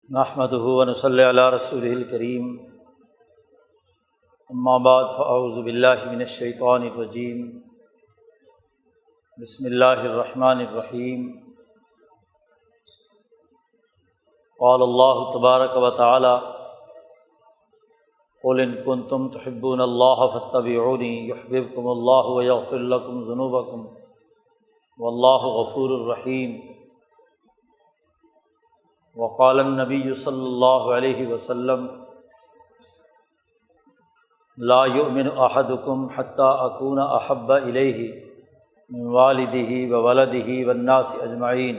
نحمدہ ونصلی علی رسولہ الکریم، اما بعد فاعوذ باللہ من الشیطان الرجیم، بسم اللہ الرحمن الرحیم۔ قال اللہ تبارک و تعالی: قل ان کنتم تحبون اللہ فاتبعونی یحببکم اللہ ویغفر لکم ذنوبکم واللہ غفور الرحیم۔ وقال النبی صلی اللہ علیہ وسلم: لا یؤمن احدکم حتی اکون احب الیہ من والدہ وولدہ والناس اجمعین۔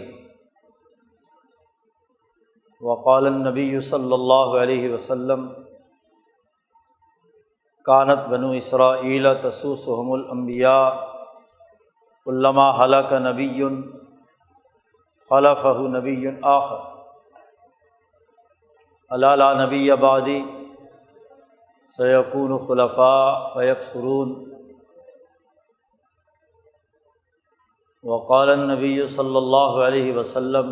وقال النبی صلی اللہ علیہ وسلم: کانت بنو اسرائیل تسوسهم الانبیاء کلما ہلک نبی خلفہ نبی آخر الا لا نبی بعدی سیکون خلفاء فیکثرون۔ وقال النبی صلی اللہ علیہ وسلم: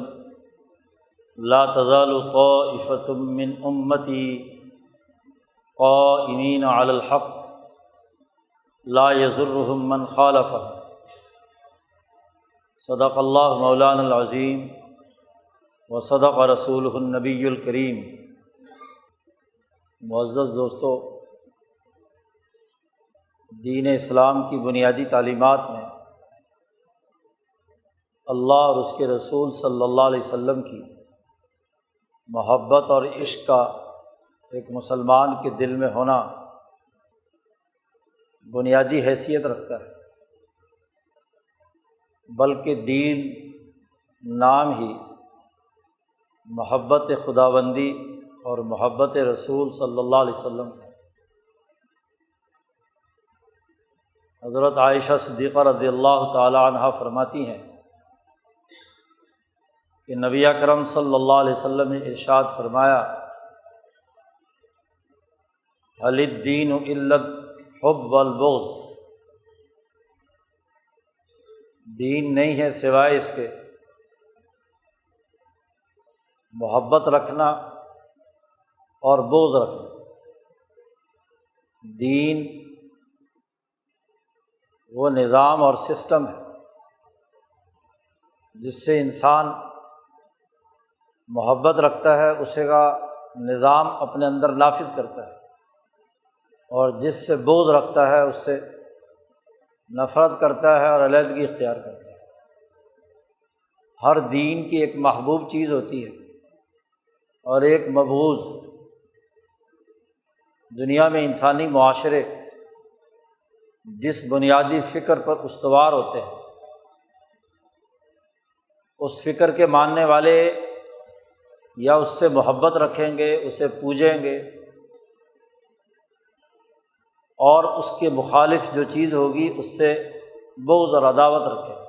لا تزال طائفة من امتی قائمین علی الحق لا یضرهم من خالفهم۔ صدق اللہ مولانا العظیم وصدق رسولہ النبی الکریم۔ معزز دوستو، دین اسلام کی بنیادی تعلیمات میں اللہ اور اس کے رسول صلی اللہ علیہ وسلم کی محبت اور عشق کا ایک مسلمان کے دل میں ہونا بنیادی حیثیت رکھتا ہے، بلکہ دین نام ہی محبت خداوندی اور محبت رسول صلی اللہ علیہ وسلم کا۔ حضرت عائشہ صدیقہ رضی اللہ تعالی عنہا فرماتی ہیں کہ نبی اکرم صلی اللہ علیہ وسلم نے ارشاد فرمایا: هل الدین الا الحب والبغض۔ دین نہیں ہے سوائے اس کے محبت رکھنا اور بغض رکھنا۔ دین وہ نظام اور سسٹم ہے جس سے انسان محبت رکھتا ہے، اسے کا نظام اپنے اندر نافذ کرتا ہے، اور جس سے بغض رکھتا ہے اس سے نفرت کرتا ہے اور علیحدگی اختیار کرتا ہے۔ ہر دین کی ایک محبوب چیز ہوتی ہے اور ایک مبغوض۔ دنیا میں انسانی معاشرے جس بنیادی فکر پر استوار ہوتے ہیں، اس فکر کے ماننے والے یا اس سے محبت رکھیں گے، اسے پوجیں گے، اور اس کے مخالف جو چیز ہوگی اس سے بغض اور عداوت رکھیں گے۔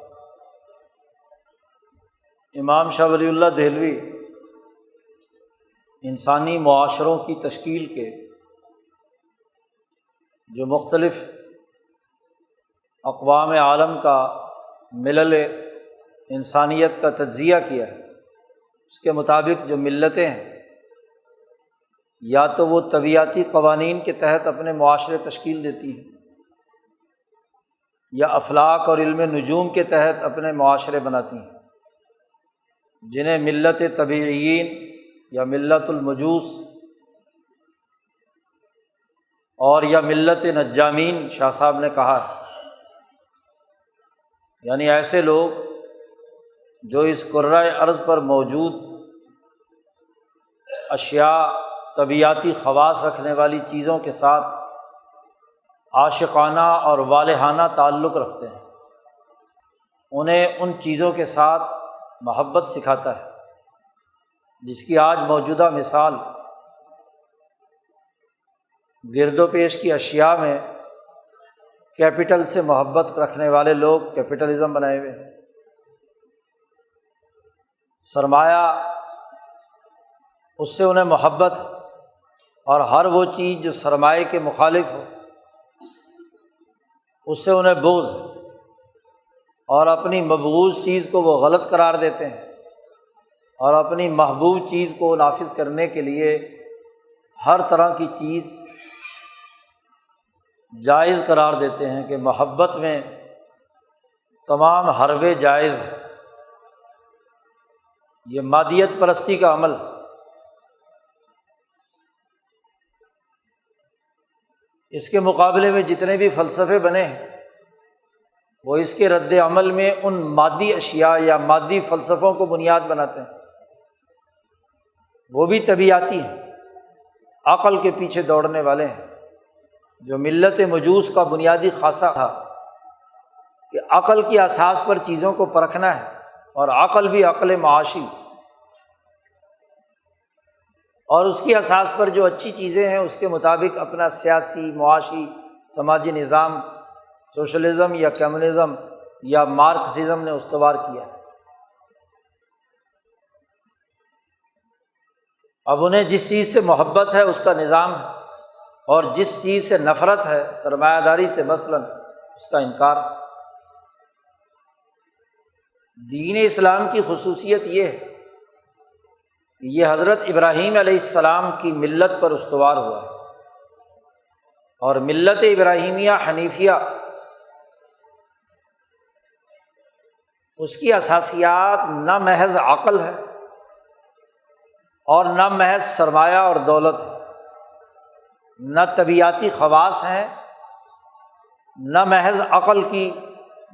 امام شاہ ولی اللہ دہلوی انسانی معاشروں کی تشکیل کے جو مختلف اقوام عالم کا ملل انسانیت کا تجزیہ کیا ہے، اس کے مطابق جو ملتیں ہیں یا تو وہ طبیعتی قوانین کے تحت اپنے معاشرے تشکیل دیتی ہیں، یا افلاک اور علم نجوم کے تحت اپنے معاشرے بناتی ہیں، جنہیں ملت طبیعیین یا ملت المجوس اور یا ملت نجامین شاہ صاحب نے کہا ہے۔ یعنی ایسے لوگ جو اس کرۂ ارض پر موجود اشیاء، طبیعتی خواص رکھنے والی چیزوں کے ساتھ عاشقانہ اور والہانہ تعلق رکھتے ہیں، انہیں ان چیزوں کے ساتھ محبت سکھاتا ہے، جس کی آج موجودہ مثال گرد و پیش کی اشیاء میں کیپٹل سے محبت رکھنے والے لوگ کیپٹلزم بنائے ہوئے ہیں۔ سرمایہ، اس سے انہیں محبت، اور ہر وہ چیز جو سرمایہ کے مخالف ہو اس سے انہیں بغض، اور اپنی مبغوض چیز کو وہ غلط قرار دیتے ہیں۔ اور اپنی محبوب چیز کو نافذ کرنے کے لیے ہر طرح کی چیز جائز قرار دیتے ہیں کہ محبت میں تمام حربے جائز ہیں۔ یہ مادیت پرستی کا عمل، اس کے مقابلے میں جتنے بھی فلسفے بنے ہیں وہ اس کے رد عمل میں ان مادی اشیاء یا مادی فلسفوں کو بنیاد بناتے ہیں، وہ بھی طبیعیاتی ہیں، عقل کے پیچھے دوڑنے والے ہیں۔ جو ملت مجوس کا بنیادی خاصہ تھا کہ عقل کی اساس پر چیزوں کو پرکھنا ہے، اور عقل بھی عقل معاشی، اور اس کی اساس پر جو اچھی چیزیں ہیں اس کے مطابق اپنا سیاسی، معاشی، سماجی نظام سوشلزم یا کمیونزم یا مارکسزم نے استوار کیا۔ اب انہیں جس چیز سے محبت ہے اس کا نظام ہے، اور جس چیز سے نفرت ہے، سرمایہ داری سے مثلاً، اس کا انکار۔ دین اسلام کی خصوصیت یہ ہے کہ یہ حضرت ابراہیم علیہ السلام کی ملت پر استوار ہوا ہے، اور ملت ابراہیمیہ حنیفیہ اس کی اساسیات نہ محض عقل ہے اور نہ محض سرمایہ اور دولت ہے، نہ طبیعیاتی خواص ہیں، نہ محض عقل کی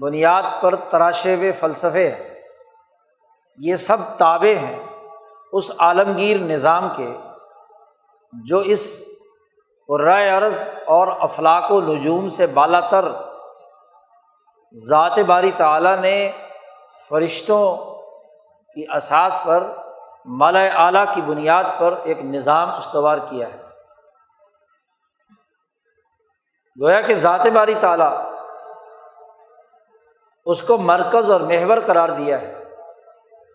بنیاد پر تراشے ہوئے فلسفے ہیں۔ یہ سب تابع ہیں اس عالمگیر نظام کے جو اس کرۂ ارض اور افلاک و نجوم سے بالا تر ذات باری تعالیٰ نے فرشتوں کی اساس پر ملأ اعلیٰ کی بنیاد پر ایک نظام استوار کیا ہے۔ گویا کہ ذات باری تعالیٰ اس کو مرکز اور محور قرار دیا ہے،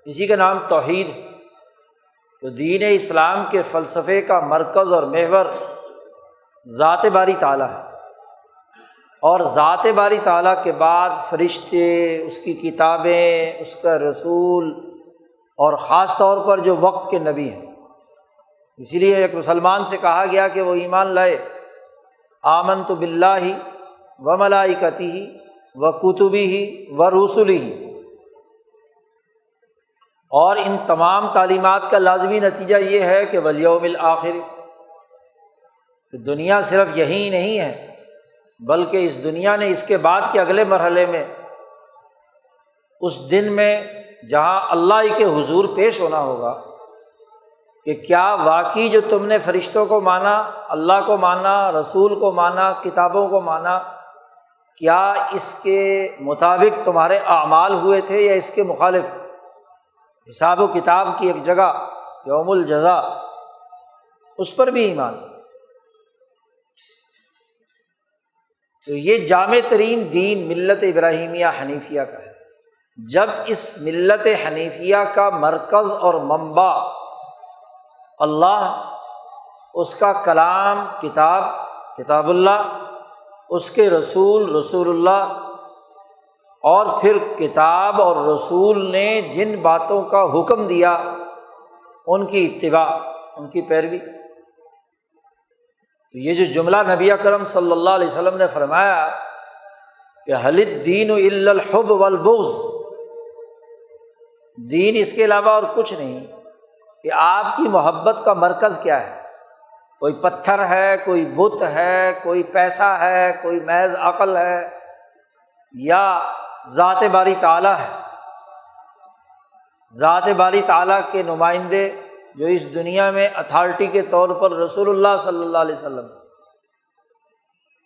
اسی کا نام توحید۔ تو دین اسلام کے فلسفے کا مرکز اور محور ذات باری تعالیٰ ہے، اور ذات باری تعالیٰ کے بعد فرشتے، اس کی کتابیں، اس کا رسول، اور خاص طور پر جو وقت کے نبی ہیں۔ اسی لیے ایک مسلمان سے کہا گیا کہ وہ ایمان لائے، آمنت باللہ و ملائکتہ و کتبہ و رسلہ، اور ان تمام تعلیمات کا لازمی نتیجہ یہ ہے کہ والیوم الآخر، کہ دنیا صرف یہی نہیں ہے بلکہ اس دنیا نے اس کے بعد کے اگلے مرحلے میں، اس دن میں جہاں اللہ ہی کے حضور پیش ہونا ہوگا، کہ کیا واقعی جو تم نے فرشتوں کو مانا، اللہ کو مانا، رسول کو مانا، کتابوں کو مانا، کیا اس کے مطابق تمہارے اعمال ہوئے تھے یا اس کے مخالف؟ حساب و کتاب کی ایک جگہ یوم الجزا، اس پر بھی ایمان۔ تو یہ جامع ترین دین ملت ابراہیمیہ حنیفیہ کا ہے۔ جب اس ملت حنیفیہ کا مرکز اور منبع اللہ، اس کا کلام کتاب اللہ، اس کے رسول اللہ، اور پھر کتاب اور رسول نے جن باتوں کا حکم دیا ان کی اتباع، ان کی پیروی۔ تو یہ جو جملہ نبی اکرم صلی اللہ علیہ وسلم نے فرمایا کہ ھل الدین الا الحب والبغض، دین اس کے علاوہ اور کچھ نہیں، کہ آپ کی محبت کا مرکز کیا ہے؟ کوئی پتھر ہے، کوئی بت ہے، کوئی پیسہ ہے، کوئی محض عقل ہے، یا ذات باری تعالیٰ ہے؟ ذات باری تعالیٰ کے نمائندے جو اس دنیا میں اتھارٹی کے طور پر رسول اللہ صلی اللہ علیہ وسلم،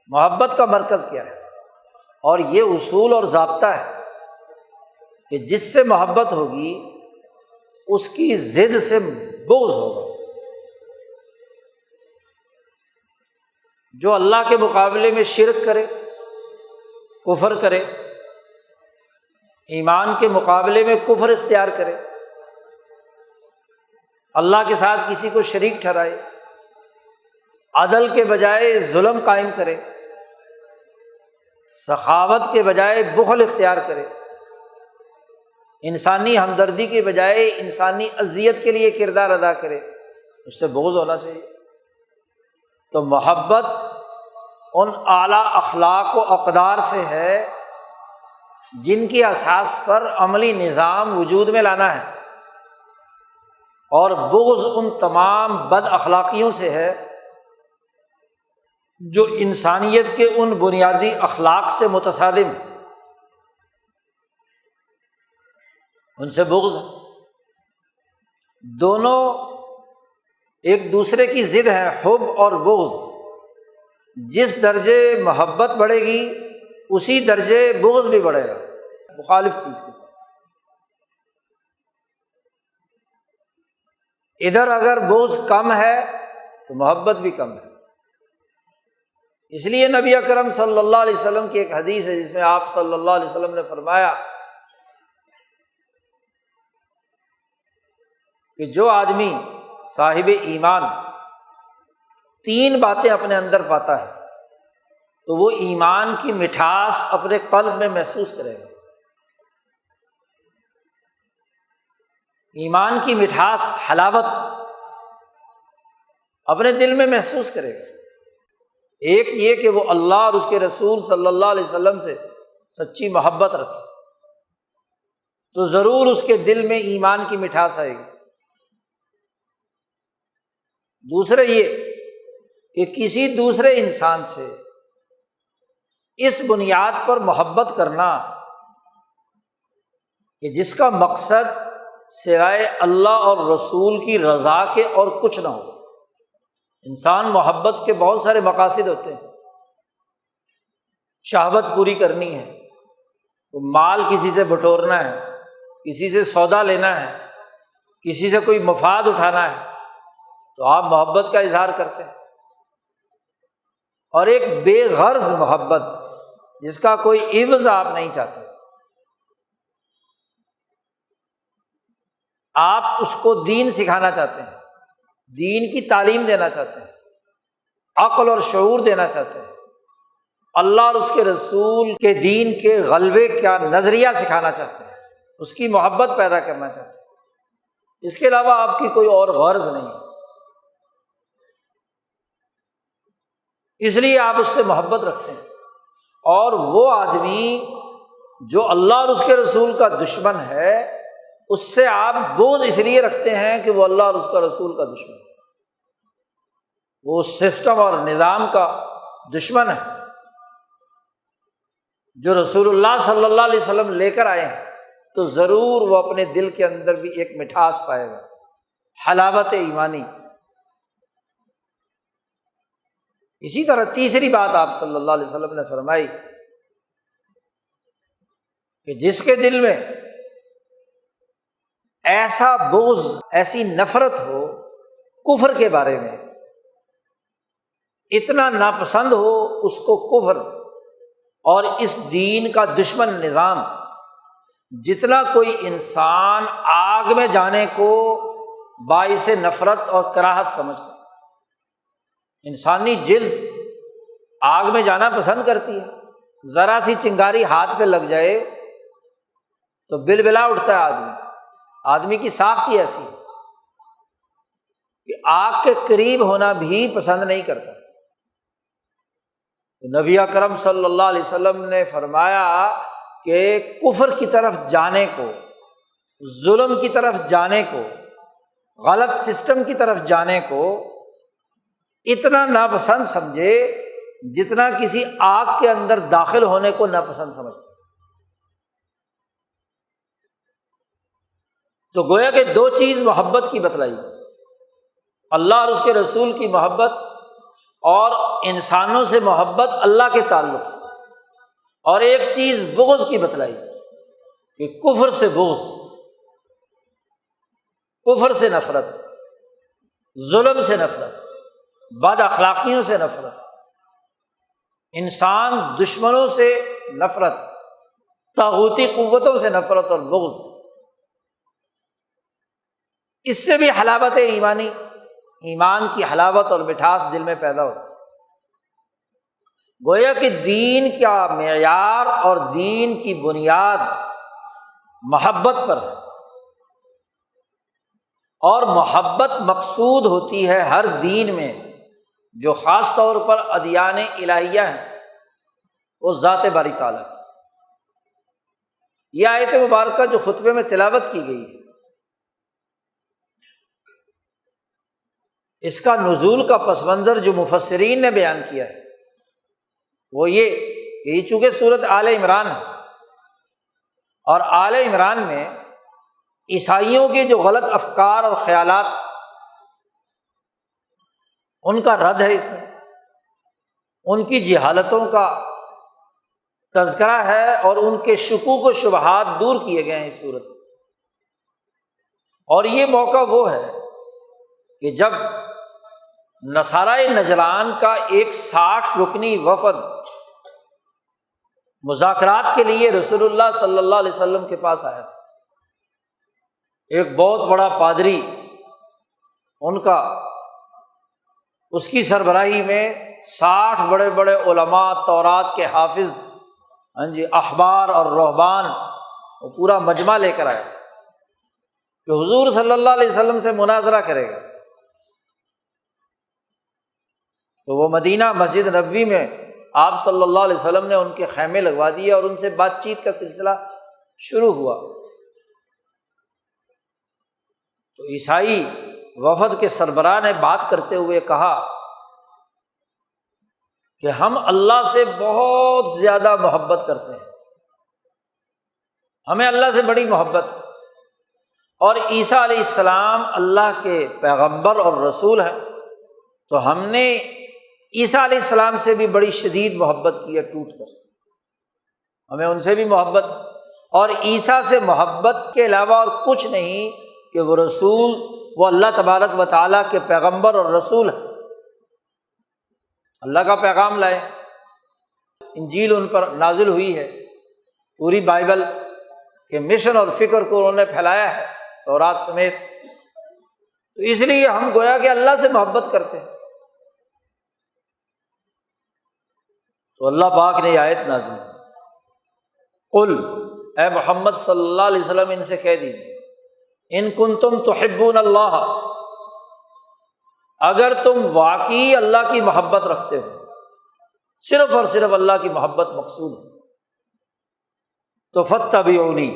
محبت کا مرکز کیا ہے؟ اور یہ اصول اور ضابطہ ہے کہ جس سے محبت ہوگی اس کی ضد سے بغض ہوگا۔ جو اللہ کے مقابلے میں شرک کرے، کفر کرے، ایمان کے مقابلے میں کفر اختیار کرے، اللہ کے ساتھ کسی کو شریک ٹھہرائے، عدل کے بجائے ظلم قائم کرے، سخاوت کے بجائے بخل اختیار کرے، انسانی ہمدردی کے بجائے انسانی اذیت کے لیے کردار ادا کرے، اس سے بغض ہونا چاہیے۔ تو محبت ان اعلیٰ اخلاق و اقدار سے ہے جن کی اساس پر عملی نظام وجود میں لانا ہے، اور بغض ان تمام بد اخلاقیوں سے ہے جو انسانیت کے ان بنیادی اخلاق سے متصادم ہیں، ان سے بغض ہے۔ دونوں ایک دوسرے کی ضد ہیں، حب اور بغض۔ جس درجے محبت بڑھے گی اسی درجے بغض بھی بڑھے گا، مخالف چیز کے ساتھ۔ ادھر اگر بغض کم ہے تو محبت بھی کم ہے۔ اس لیے نبی اکرم صلی اللہ علیہ وسلم کی ایک حدیث ہے جس میں آپ صلی اللہ علیہ وسلم نے فرمایا کہ جو آدمی صاحب ایمان 3 باتیں اپنے اندر پاتا ہے تو وہ ایمان کی مٹھاس اپنے قلب میں محسوس کرے گا، ایمان کی مٹھاس، حلاوت اپنے دل میں محسوس کرے گا۔ ایک یہ کہ وہ اللہ اور اس کے رسول صلی اللہ علیہ وسلم سے سچی محبت رکھے تو ضرور اس کے دل میں ایمان کی مٹھاس آئے گی۔ دوسرا یہ کہ کسی دوسرے انسان سے اس بنیاد پر محبت کرنا کہ جس کا مقصد سوائے اللہ اور رسول کی رضا کے اور کچھ نہ ہو۔ انسان محبت کے بہت سارے مقاصد ہوتے ہیں، شہوت پوری کرنی ہے، تو مال کسی سے بٹورنا ہے، کسی سے سودا لینا ہے، کسی سے کوئی مفاد اٹھانا ہے، تو آپ محبت کا اظہار کرتے ہیں۔ اور ایک بے غرض محبت جس کا کوئی عوض آپ نہیں چاہتے، آپ اس کو دین سکھانا چاہتے ہیں، دین کی تعلیم دینا چاہتے ہیں، عقل اور شعور دینا چاہتے ہیں، اللہ اور اس کے رسول کے دین کے غلبے کا نظریہ سکھانا چاہتے ہیں، اس کی محبت پیدا کرنا چاہتے ہیں۔ اس کے علاوہ آپ کی کوئی اور غرض نہیں ہے، اس لیے آپ اس سے محبت رکھتے ہیں۔ اور وہ آدمی جو اللہ اور اس کے رسول کا دشمن ہے اس سے آپ بغض اس لیے رکھتے ہیں کہ وہ اللہ اور اس کا رسول کا دشمن ہے، وہ سسٹم اور نظام کا دشمن ہے جو رسول اللہ صلی اللہ علیہ وسلم لے کر آئے ہیں، تو ضرور وہ اپنے دل کے اندر بھی ایک مٹھاس پائے گا، حلاوت ایمانی۔ اسی طرح تیسری بات آپ صلی اللہ علیہ وسلم نے فرمائی کہ جس کے دل میں ایسا بغض، ایسی نفرت ہو کفر کے بارے میں، اتنا ناپسند ہو اس کو کفر اور اس دین کا دشمن نظام، جتنا کوئی انسان آگ میں جانے کو باعث نفرت اور کراہت سمجھتا ہے۔ انسانی جلد آگ میں جانا پسند کرتی ہے، ذرا سی چنگاری ہاتھ پہ لگ جائے تو بلبلا اٹھتا ہے آدمی کی ساخت ہی ایسی ہے کہ آگ کے قریب ہونا بھی پسند نہیں کرتا۔ تو نبی اکرم صلی اللہ علیہ وسلم نے فرمایا کہ کفر کی طرف جانے کو، ظلم کی طرف جانے کو، غلط سسٹم کی طرف جانے کو اتنا ناپسند سمجھے جتنا کسی آگ کے اندر داخل ہونے کو ناپسند سمجھتے۔ تو گویا کہ 2 چیز محبت کی بتلائی، اللہ اور اس کے رسول کی محبت اور انسانوں سے محبت اللہ کے تعلق سے، اور ایک چیز بغض کی بتلائی کہ کفر سے بغض، کفر سے نفرت، ظلم سے نفرت، بد اخلاقیوں سے نفرت، انسان دشمنوں سے نفرت، طاغوتی قوتوں سے نفرت اور بغض۔ اس سے بھی حلاوت ایمانی، ایمان کی حلاوت اور مٹھاس دل میں پیدا ہوتی ہے۔ گویا کہ دین کا معیار اور دین کی بنیاد محبت پر ہے، اور محبت مقصود ہوتی ہے ہر دین میں، جو خاص طور پر ادیان الہیہ ہیں، وہ ذات باری تعالیٰ کی۔ یہ آیت مبارکہ جو خطبے میں تلاوت کی گئی ہے، اس کا نزول کا پس منظر جو مفسرین نے بیان کیا ہے وہ یہ کہ یہ چونکہ سورۃ آل عمران ہے، اور آل عمران میں عیسائیوں کے جو غلط افکار اور خیالات ان کا رد ہے، اس میں ان کی جہالتوں کا تذکرہ ہے اور ان کے شکوک و شبہات دور کیے گئے ہیں اس صورت میں۔ اور یہ موقع وہ ہے کہ جب نصارۂ نجران کا ایک 60 رکنی وفد مذاکرات کے لیے رسول اللہ صلی اللہ علیہ وسلم کے پاس آیا تھا، ایک بہت بڑا پادری ان کا، اس کی سربراہی میں 60 بڑے بڑے علماء، تورات کے حافظ، احبار اور رہبان، وہ پورا مجمع لے کر آئے کہ حضور صلی اللہ علیہ وسلم سے مناظرہ کرے گا۔ تو وہ مدینہ مسجد نبوی میں آپ صلی اللہ علیہ وسلم نے ان کے خیمے لگوا دیے اور ان سے بات چیت کا سلسلہ شروع ہوا۔ تو عیسائی وفد کے سربراہ نے بات کرتے ہوئے کہا کہ ہم اللہ سے بہت زیادہ محبت کرتے ہیں، ہمیں اللہ سے بڑی محبت ہے، اور عیسیٰ علیہ السلام اللہ کے پیغمبر اور رسول ہیں، تو ہم نے عیسیٰ علیہ السلام سے بھی بڑی شدید محبت کی ہے، ٹوٹ کر ہمیں ان سے بھی محبت ہے، اور عیسیٰ سے محبت کے علاوہ اور کچھ نہیں کہ وہ رسول، وہ اللہ تبارک و تعالیٰ کے پیغمبر اور رسول ہیں، اللہ کا پیغام لائے، انجیل ان پر نازل ہوئی ہے، پوری بائبل کے مشن اور فکر کو انہوں نے پھیلایا ہے تورات سمیت، تو اس لیے ہم گویا کہ اللہ سے محبت کرتے ہیں۔ تو اللہ پاک نے یہ آیت نازل کی، قل، اے محمد صلی اللہ علیہ وسلم ان سے کہہ دیجیے، ان کنتم تحبون اللہ، اگر تم واقعی اللہ کی محبت رکھتے ہو، صرف اور صرف اللہ کی محبت مقصود ہے، تو فاتبعونی،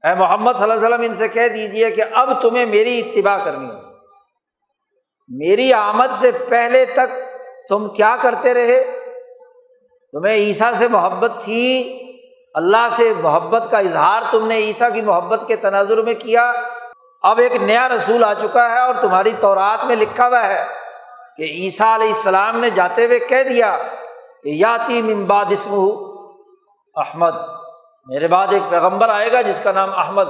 اے محمد صلی اللہ علیہ وسلم ان سے کہہ دیجیے کہ اب تمہیں میری اتباع کرنی ہے۔ میری آمد سے پہلے تک تم کیا کرتے رہے؟ تمہیں عیسیٰ سے محبت تھی، اللہ سے محبت کا اظہار تم نے عیسیٰ کی محبت کے تناظر میں کیا، اب ایک نیا رسول آ چکا ہے اور تمہاری تورات میں لکھا ہوا ہے کہ عیسیٰ علیہ السلام نے جاتے ہوئے کہہ دیا کہ یاتی من بعد اسمہ احمد، میرے بعد ایک پیغمبر آئے گا جس کا نام احمد۔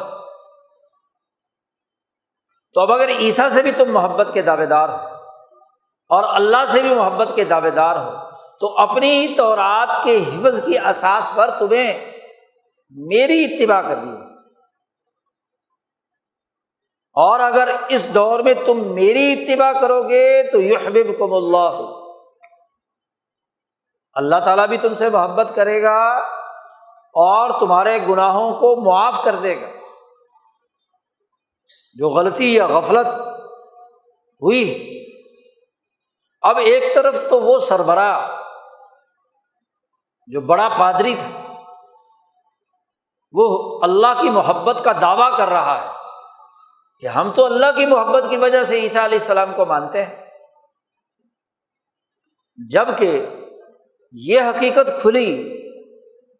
تو اب اگر عیسیٰ سے بھی تم محبت کے دعوے دار ہو اور اللہ سے بھی محبت کے دعوے دار ہو، تو اپنی ہی تورات کے حفظ کی اساس پر تمہیں میری اتباع کرنی ہے، اور اگر اس دور میں تم میری اتباع کرو گے تو یحببکم اللہ، اللہ تعالیٰ بھی تم سے محبت کرے گا اور تمہارے گناہوں کو معاف کر دے گا۔ جو غلطی یا غفلت ہوئی، اب ایک طرف تو وہ سربراہ جو بڑا پادری تھا وہ اللہ کی محبت کا دعویٰ کر رہا ہے کہ ہم تو اللہ کی محبت کی وجہ سے عیسیٰ علیہ السلام کو مانتے ہیں، جبکہ یہ حقیقت کھلی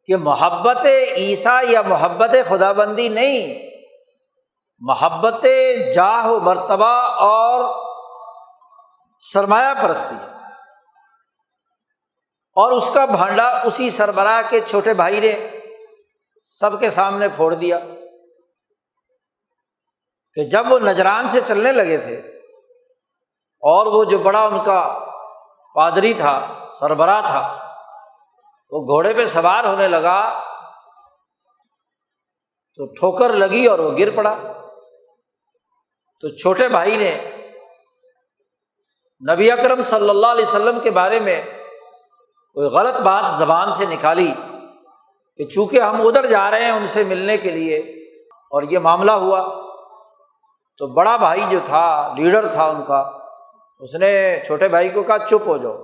کہ محبت عیسیٰ یا محبت خدا بندی نہیں، محبت جاہ و مرتبہ اور سرمایہ پرستی، اور اس کا بھانڈا اسی سربراہ کے چھوٹے بھائی نے سب کے سامنے پھوڑ دیا کہ جب وہ نجران سے چلنے لگے تھے اور وہ جو بڑا ان کا پادری تھا، سربراہ تھا، وہ گھوڑے پہ سوار ہونے لگا تو ٹھوکر لگی اور وہ گر پڑا۔ تو چھوٹے بھائی نے نبی اکرم صلی اللہ علیہ وسلم کے بارے میں کوئی غلط بات زبان سے نکالی کہ چونکہ ہم ادھر جا رہے ہیں ان سے ملنے کے لیے اور یہ معاملہ ہوا، تو بڑا بھائی جو تھا، لیڈر تھا ان کا، اس نے چھوٹے بھائی کو کہا چپ ہو جاؤ،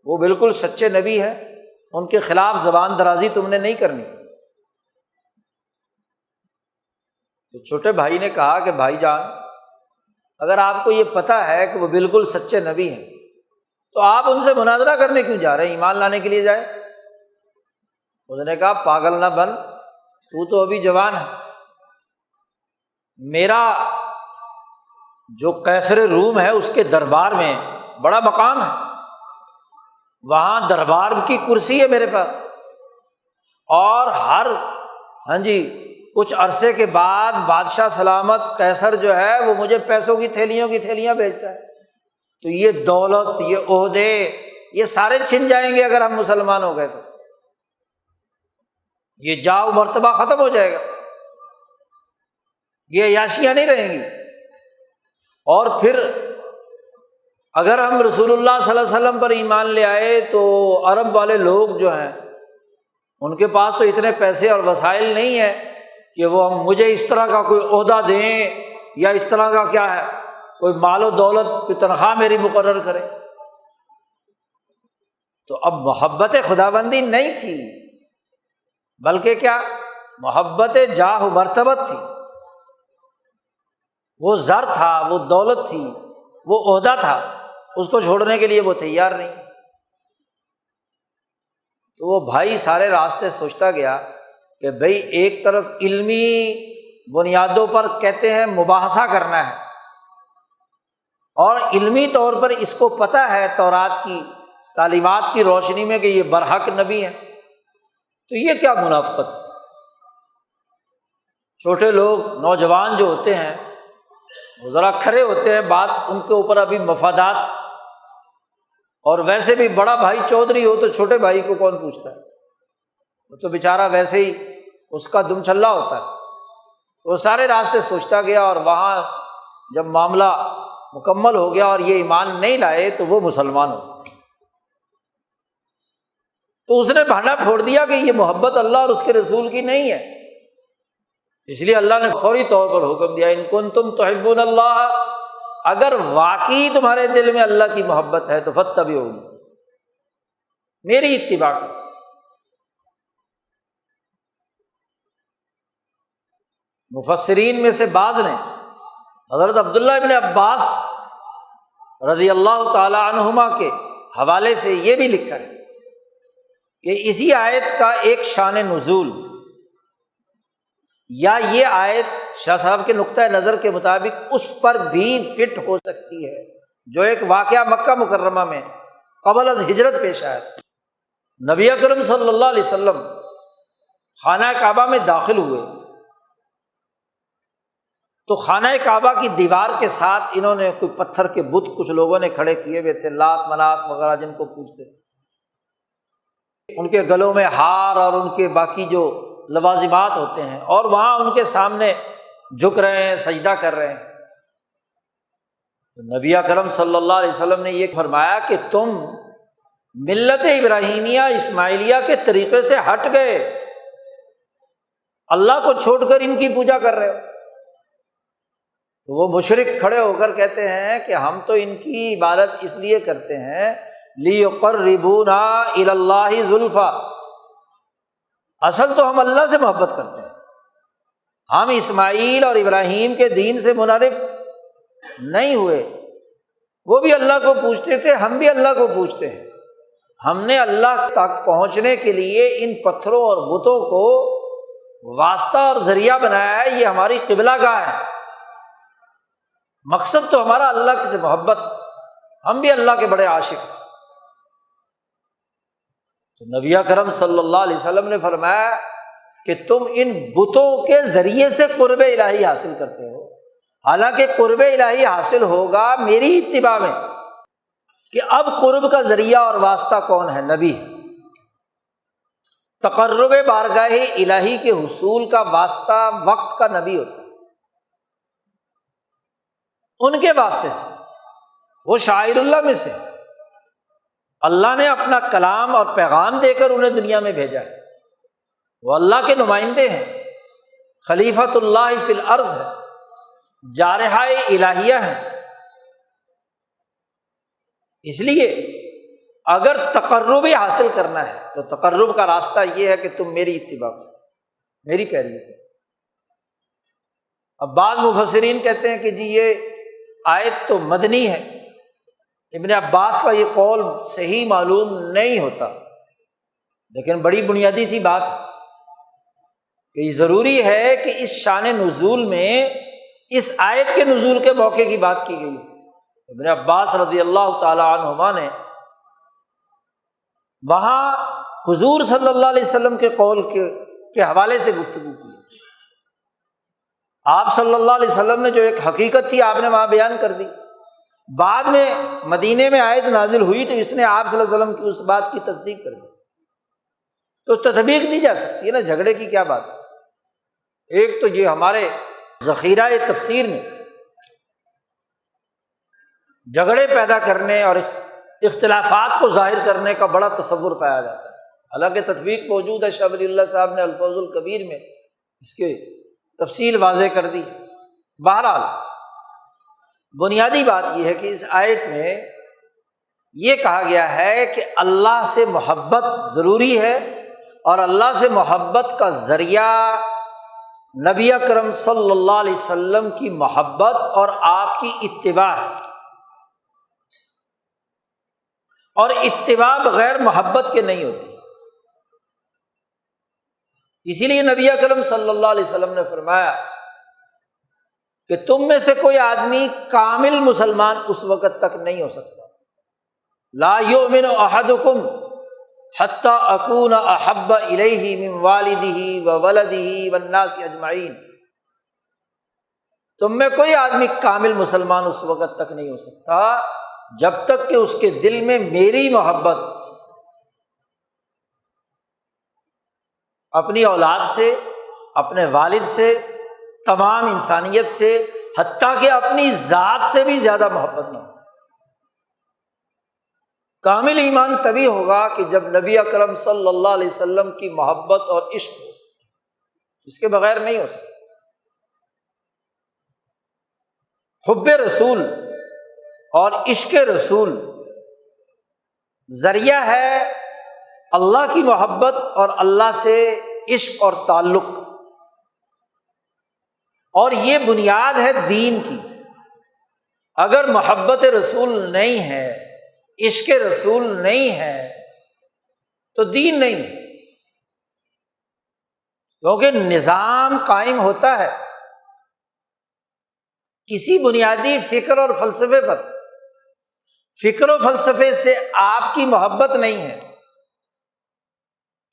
وہ بالکل سچے نبی ہیں، ان کے خلاف زبان درازی تم نے نہیں کرنی۔ تو چھوٹے بھائی نے کہا کہ بھائی جان، اگر آپ کو یہ پتہ ہے کہ وہ بالکل سچے نبی ہیں تو آپ ان سے مناظرہ کرنے کیوں جا رہے ہیں؟ ایمان لانے کے لیے جائے۔ اس نے کہا پاگل نہ بن، تو ابھی جوان ہے، میرا جو قیصر روم ہے اس کے دربار میں بڑا مقام ہے، وہاں دربار کی کرسی ہے میرے پاس، اور ہر کچھ عرصے کے بعد بادشاہ سلامت قیصر جو ہے وہ مجھے پیسوں کی تھیلیاں بھیجتا ہے، تو یہ دولت، یہ عہدے، یہ سارے چھن جائیں گے اگر ہم مسلمان ہو گئے تو، یہ جاؤ مرتبہ ختم ہو جائے گا، یہ عیاشیاں نہیں رہیں گی۔ اور پھر اگر ہم رسول اللہ صلی اللہ علیہ وسلم پر ایمان لے آئے تو عرب والے لوگ جو ہیں ان کے پاس تو اتنے پیسے اور وسائل نہیں ہیں کہ وہ ہم مجھے اس طرح کا کوئی عہدہ دیں یا اس طرح کا کیا ہے کوئی مال و دولت کی تنخواہ میری مقرر کرے۔ تو اب محبت خداوندی نہیں تھی، بلکہ کیا محبت جاہ و مرتبت تھی، وہ زر تھا، وہ دولت تھی، وہ عہدہ تھا، اس کو چھوڑنے کے لیے وہ تیار نہیں۔ تو وہ بھائی سارے راستے سوچتا گیا کہ بھئی ایک طرف علمی بنیادوں پر کہتے ہیں مباحثہ کرنا ہے، اور علمی طور پر اس کو پتہ ہے تورات کی تعلیمات کی روشنی میں کہ یہ برحق نبی ہیں، تو یہ کیا منافقت ہے؟ چھوٹے لوگ، نوجوان جو ہوتے ہیں وہ ذرا کھڑے ہوتے ہیں، بات ان کے اوپر ابھی مفادات، اور ویسے بھی بڑا بھائی چودھری ہو تو چھوٹے بھائی کو کون پوچھتا ہے، وہ تو بیچارہ ویسے ہی اس کا دم چھلا ہوتا ہے۔ وہ سارے راستے سوچتا گیا، اور وہاں جب معاملہ مکمل ہو گیا اور یہ ایمان نہیں لائے تو وہ مسلمان ہو گئے۔ تو اس نے بہانا پھوڑ دیا کہ یہ محبت اللہ اور اس کے رسول کی نہیں ہے، اس لیے اللہ نے فوری طور پر حکم دیا ان کنتم تحبون اللہ، اگر واقعی تمہارے دل میں اللہ کی محبت ہے تو فاتبعونی، میری اتباع کرو۔ مفسرین میں سے بعض نے حضرت عبداللہ ابن عباس رضی اللہ تعالی عنہما کے حوالے سے یہ بھی لکھا ہے کہ اسی آیت کا ایک شان نزول یا یہ آیت شاہ صاحب کے نقطۂ نظر کے مطابق اس پر بھی فٹ ہو سکتی ہے جو ایک واقعہ مکہ مکرمہ میں قبل از ہجرت پیش آیا تھا۔ نبی اکرم صلی اللہ علیہ وسلم خانہ کعبہ میں داخل ہوئے تو خانہ کعبہ کی دیوار کے ساتھ انہوں نے کوئی پتھر کے بت کچھ لوگوں نے کھڑے کیے ہوئے تھے، لات منات وغیرہ جن کو پوجتے تھے، ان کے گلوں میں ہار اور ان کے باقی جو لوازمات ہوتے ہیں، اور وہاں ان کے سامنے جھک رہے ہیں، سجدہ کر رہے ہیں۔ تو نبی اکرم صلی اللہ علیہ وسلم نے یہ فرمایا کہ تم ملت ابراہیمیہ اسماعیلیہ کے طریقے سے ہٹ گئے، اللہ کو چھوڑ کر ان کی پوجا کر رہے ہو۔ تو وہ مشرک کھڑے ہو کر کہتے ہیں کہ ہم تو ان کی عبادت اس لیے کرتے ہیں لِيُقَرِّبُونَا إِلَى اللَّهِ زُلْفَىٰ، اصل تو ہم اللہ سے محبت کرتے ہیں، ہم اسماعیل اور ابراہیم کے دین سے منحرف نہیں ہوئے، وہ بھی اللہ کو پوجتے تھے، ہم بھی اللہ کو پوجتے ہیں، ہم نے اللہ تک پہنچنے کے لیے ان پتھروں اور بتوں کو واسطہ اور ذریعہ بنایا ہے، یہ ہماری قبلہ گاہ ہے، مقصد تو ہمارا اللہ سے محبت، ہم بھی اللہ کے بڑے عاشق ہیں۔ تو نبی اکرم صلی اللہ علیہ وسلم نے فرمایا کہ تم ان بتوں کے ذریعے سے قرب الہی حاصل کرتے ہو، حالانکہ قرب الہی حاصل ہوگا میری اتباع میں، کہ اب قرب کا ذریعہ اور واسطہ کون ہے؟ نبی ہے۔ تقرب بارگاہ الہی کے حصول کا واسطہ وقت کا نبی ہوتا ہے، ان کے واسطے سے، وہ شاعر اللہ میں سے، اللہ نے اپنا کلام اور پیغام دے کر انہیں دنیا میں بھیجا ہے۔ وہ اللہ کے نمائندے ہیں، خلیفۃ اللہ فی الارض ہے، جارحہ الہیہ ہیں۔ اس لیے اگر تقربی حاصل کرنا ہے تو تقرب کا راستہ یہ ہے کہ تم میری اتباع کرو، میری پیروی کرو۔ اب بعض مفسرین کہتے ہیں کہ جی یہ آیت تو مدنی ہے، ابن عباس کا یہ قول صحیح معلوم نہیں ہوتا، لیکن بڑی بنیادی سی بات ہے کہ یہ ضروری ہے کہ اس شان نزول میں اس آیت کے نزول کے موقع کی بات کی گئی۔ ابن عباس رضی اللہ تعالی عنہما نے وہاں حضور صلی اللہ علیہ وسلم کے قول کے حوالے سے گفتگو کی۔ آپ صلی اللہ علیہ وسلم نے جو ایک حقیقت تھی آپ نے وہاں بیان کر دی، بعد میں مدینے میں آیت نازل ہوئی تو اس نے آپ صلی اللہ علیہ وسلم کی اس بات کی تصدیق کر دی، تو تطبیق دی جا سکتی ہے نا، جھگڑے کی کیا بات ہے۔ ایک تو یہ ہمارے ذخیرہ تفسیر میں جھگڑے پیدا کرنے اور اختلافات کو ظاہر کرنے کا بڑا تصور پایا جاتا ہے، حالانکہ تطبیق موجود ہے۔ شاہ ولی اللہ صاحب نے الفوز الکبیر میں اس کے تفصیل واضح کر دی۔ بہرحال بنیادی بات یہ ہے کہ اس آیت میں یہ کہا گیا ہے کہ اللہ سے محبت ضروری ہے، اور اللہ سے محبت کا ذریعہ نبی اکرم صلی اللہ علیہ وسلم کی محبت اور آپ کی اتباع ہے، اور اتباع بغیر محبت کے نہیں ہوتی۔ اسی لیے نبی اکرم صلی اللہ علیہ وسلم نے فرمایا کہ تم میں سے کوئی آدمی کامل مسلمان اس وقت تک نہیں ہو سکتا، لا یؤمن احدکم حتی اکون احب الیہ من والدہ وولدہ والناس اجمعین۔ تم میں کوئی آدمی کامل مسلمان اس وقت تک نہیں ہو سکتا جب تک کہ اس کے دل میں میری محبت اپنی اولاد سے، اپنے والد سے، تمام انسانیت سے، حتیٰ کہ اپنی ذات سے بھی زیادہ محبت نہ ہو۔ کامل ایمان تبھی ہوگا کہ جب نبی اکرم صلی اللہ علیہ وسلم کی محبت اور عشق ہو، اس کے بغیر نہیں ہو سکتا۔ حب رسول اور عشق رسول ذریعہ ہے اللہ کی محبت اور اللہ سے عشق اور تعلق، اور یہ بنیاد ہے دین کی۔ اگر محبت رسول نہیں ہے، عشق رسول نہیں ہے تو دین نہیں ہے، کیونکہ نظام قائم ہوتا ہے کسی بنیادی فکر اور فلسفے پر۔ فکر و فلسفے سے آپ کی محبت نہیں ہے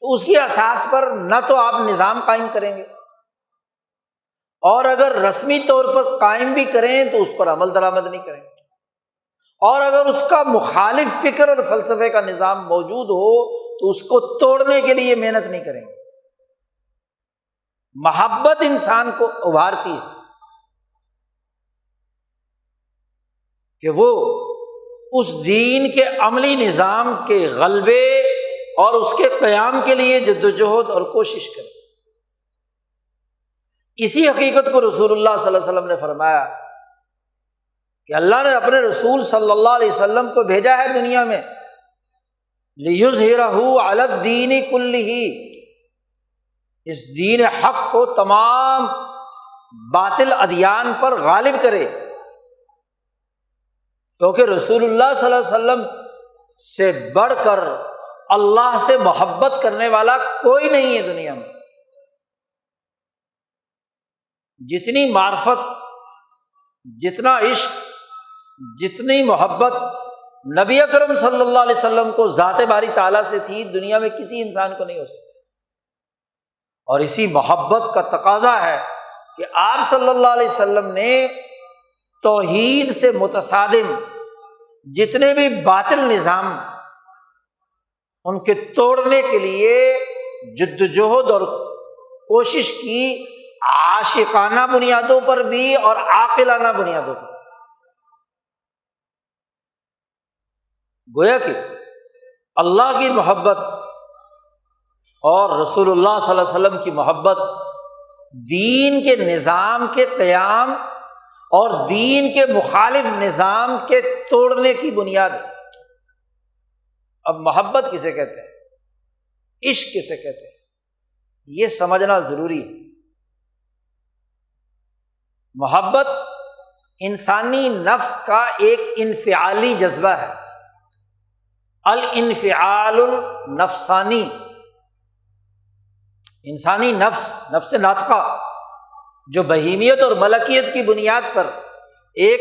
تو اس کی اساس پر نہ تو آپ نظام قائم کریں گے، اور اگر رسمی طور پر قائم بھی کریں تو اس پر عمل درآمد نہیں کریں گے، اور اگر اس کا مخالف فکر اور فلسفے کا نظام موجود ہو تو اس کو توڑنے کے لیے محنت نہیں کریں گے۔ محبت انسان کو ابھارتی ہے کہ وہ اس دین کے عملی نظام کے غلبے اور اس کے قیام کے لیے جدوجہد اور کوشش کرے۔ اسی حقیقت کو رسول اللہ صلی اللہ علیہ وسلم نے فرمایا کہ اللہ نے اپنے رسول صلی اللہ علیہ وسلم کو بھیجا ہے دنیا میں لِیُظْہِرَهُ عَلَى الدِّینِ کُلِّهِ، اس دین حق کو تمام باطل ادیان پر غالب کرے، کیونکہ رسول اللہ صلی اللہ علیہ وسلم سے بڑھ کر اللہ سے محبت کرنے والا کوئی نہیں ہے دنیا میں۔ جتنی معرفت، جتنا عشق، جتنی محبت نبی اکرم صلی اللہ علیہ وسلم کو ذات باری تعالیٰ سے تھی، دنیا میں کسی انسان کو نہیں ہو سکتی۔ اور اسی محبت کا تقاضا ہے کہ آپ صلی اللہ علیہ وسلم نے توحید سے متصادم جتنے بھی باطل نظام ان کے توڑنے کے لیے جدوجہد اور کوشش کی، عاشقانہ بنیادوں پر بھی اور عاقلانہ بنیادوں پر۔ گویا کہ اللہ کی محبت اور رسول اللہ صلی اللہ علیہ وسلم کی محبت دین کے نظام کے قیام اور دین کے مخالف نظام کے توڑنے کی بنیاد ہے۔ اب محبت کسے کہتے ہیں، عشق کسے کہتے ہیں، یہ سمجھنا ضروری ہے۔ محبت انسانی نفس کا ایک انفعالی جذبہ ہے، الانفعال النفسانی۔ انسانی نفس ناطقہ جو بہیمیت اور ملکیت کی بنیاد پر ایک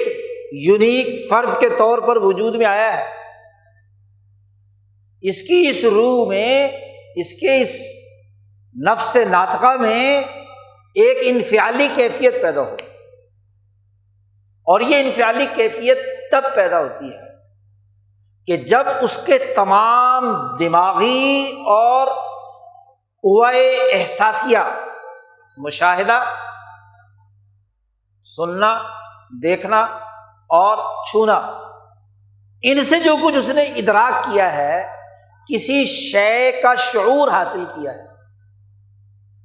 یونیک فرد کے طور پر وجود میں آیا ہے، اس کی اس روح میں، اس کے اس نفس ناطقہ میں ایک انفعالی کیفیت پیدا ہو، اور یہ انفعالی کیفیت تب پیدا ہوتی ہے کہ جب اس کے تمام دماغی اور قوائے احساسیہ، مشاہدہ، سننا، دیکھنا اور چھونا، ان سے جو کچھ اس نے ادراک کیا ہے، کسی شے کا شعور حاصل کیا ہے،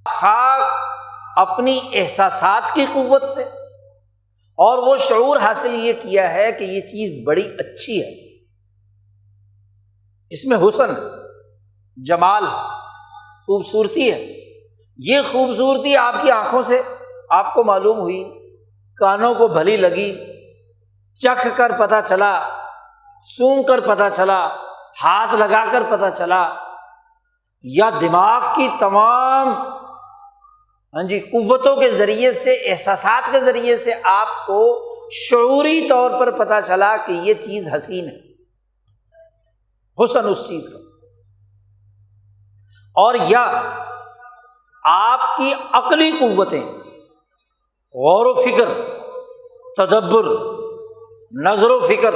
خواہ اپنی احساسات کی قوت سے، اور وہ شعور حاصل یہ کیا ہے کہ یہ چیز بڑی اچھی ہے، اس میں حسن ہے، جمال ہے، خوبصورتی ہے۔ یہ خوبصورتی آپ کی آنکھوں سے آپ کو معلوم ہوئی، کانوں کو بھلی لگی، چکھ کر پتہ چلا، سونگھ کر پتہ چلا، ہاتھ لگا کر پتہ چلا، یا دماغ کی تمام قوتوں کے ذریعے سے، احساسات کے ذریعے سے آپ کو شعوری طور پر پتہ چلا کہ یہ چیز حسین ہے، حسن اس چیز کا، اور یا آپ کی عقلی قوتیں، غور و فکر، تدبر، نظر و فکر،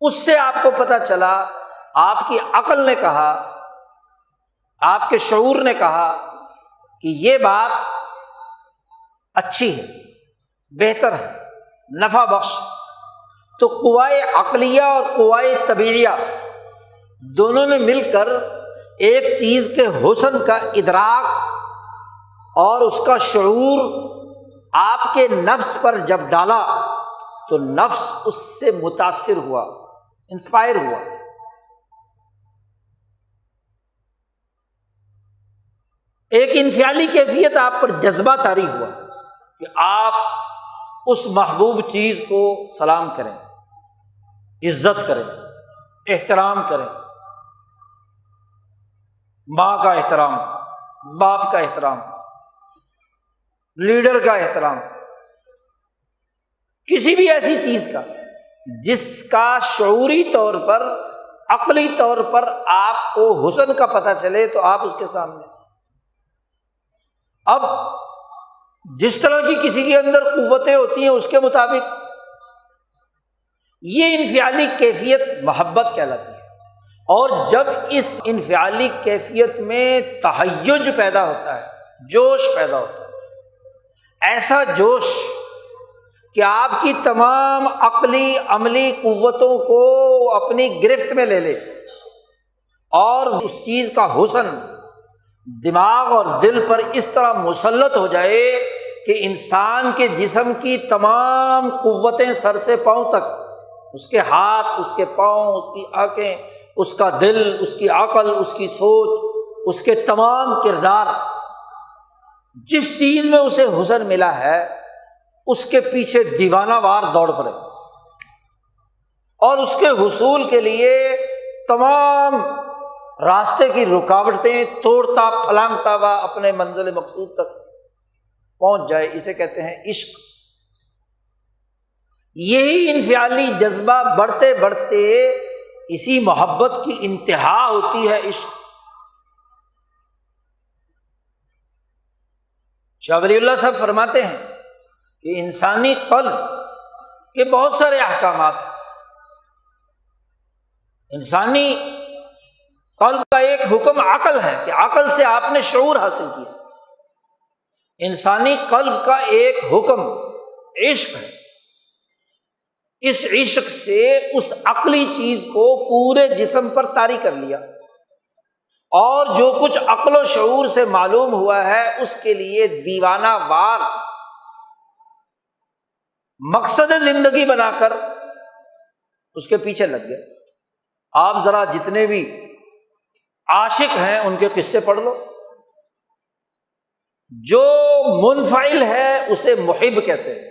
اس سے آپ کو پتہ چلا، آپ کی عقل نے کہا، آپ کے شعور نے کہا کہ یہ بات اچھی ہے، بہتر ہے، نفع بخش۔ تو قوائے عقلیہ اور قوائے طبیعیہ دونوں نے مل کر ایک چیز کے حسن کا ادراک اور اس کا شعور آپ کے نفس پر جب ڈالا تو نفس اس سے متاثر ہوا، انسپائر ہوا۔ ایک انفعالی کیفیت آپ پر جذبہ طاری ہوا کہ آپ اس محبوب چیز کو سلام کریں، عزت کریں، احترام کریں، ماں کا احترام، باپ کا احترام، لیڈر کا احترام، کسی بھی ایسی چیز کا جس کا شعوری طور پر، عقلی طور پر آپ کو حسن کا پتہ چلے تو آپ اس کے سامنے۔ اب جس طرح کی کسی کے اندر قوتیں ہوتی ہیں اس کے مطابق یہ انفعالی کیفیت محبت کہلاتی ہے، اور جب اس انفعالی کیفیت میں تہیج پیدا ہوتا ہے، جوش پیدا ہوتا ہے، ایسا جوش کہ آپ کی تمام عقلی عملی قوتوں کو اپنی گرفت میں لے لے، اور اس چیز کا حسن دماغ اور دل پر اس طرح مسلط ہو جائے کہ انسان کے جسم کی تمام قوتیں سر سے پاؤں تک، اس کے ہاتھ، اس کے پاؤں، اس کی آنکھیں، اس کا دل، اس کی عقل، اس کی سوچ، اس کے تمام کردار، جس چیز میں اسے حسن ملا ہے اس کے پیچھے دیوانہ وار دوڑ پڑے، اور اس کے حصول کے لیے تمام راستے کی رکاوٹیں توڑتا پھلانگتا ہوا اپنے منزل مقصود تک پہنچ جائے۔ اسے کہتے ہیں عشق۔ یہی انفعالی جذبہ بڑھتے بڑھتے اسی محبت کی انتہا ہوتی ہے عشق۔ شاہ ولی اللہ صاحب فرماتے ہیں کہ انسانی قلب کے بہت سارے احکامات ہیں۔ انسانی قلب کا ایک حکم عقل ہے کہ عقل سے آپ نے شعور حاصل کیا۔ انسانی قلب کا ایک حکم عشق ہے۔ اس عشق سے اس عقلی چیز کو پورے جسم پر طاری کر لیا، اور جو کچھ عقل و شعور سے معلوم ہوا ہے اس کے لیے دیوانہ وار مقصد زندگی بنا کر اس کے پیچھے لگ گئے۔ آپ ذرا جتنے بھی عاشق ہیں ان کے قصے پڑھ لو، جو منفعل ہے اسے محب کہتے ہیں،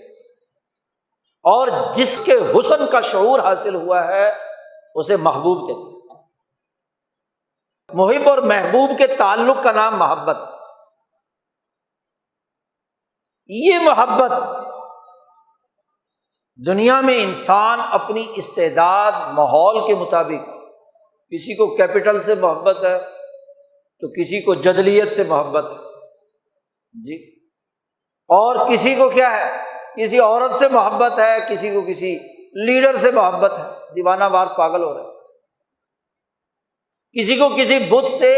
اور جس کے حسن کا شعور حاصل ہوا ہے اسے محبوب کہتے ہیں۔ محب اور محبوب کے تعلق کا نام محبت۔ یہ محبت دنیا میں انسان اپنی استعداد ماحول کے مطابق، کسی کو کیپٹل سے محبت ہے تو کسی کو جدلیت سے محبت ہے جی، اور کسی کو کیا ہے، کسی عورت سے محبت ہے، کسی کو کسی لیڈر سے محبت ہے، دیوانہ وار پاگل ہو رہا ہے، کسی کو کسی بت سے،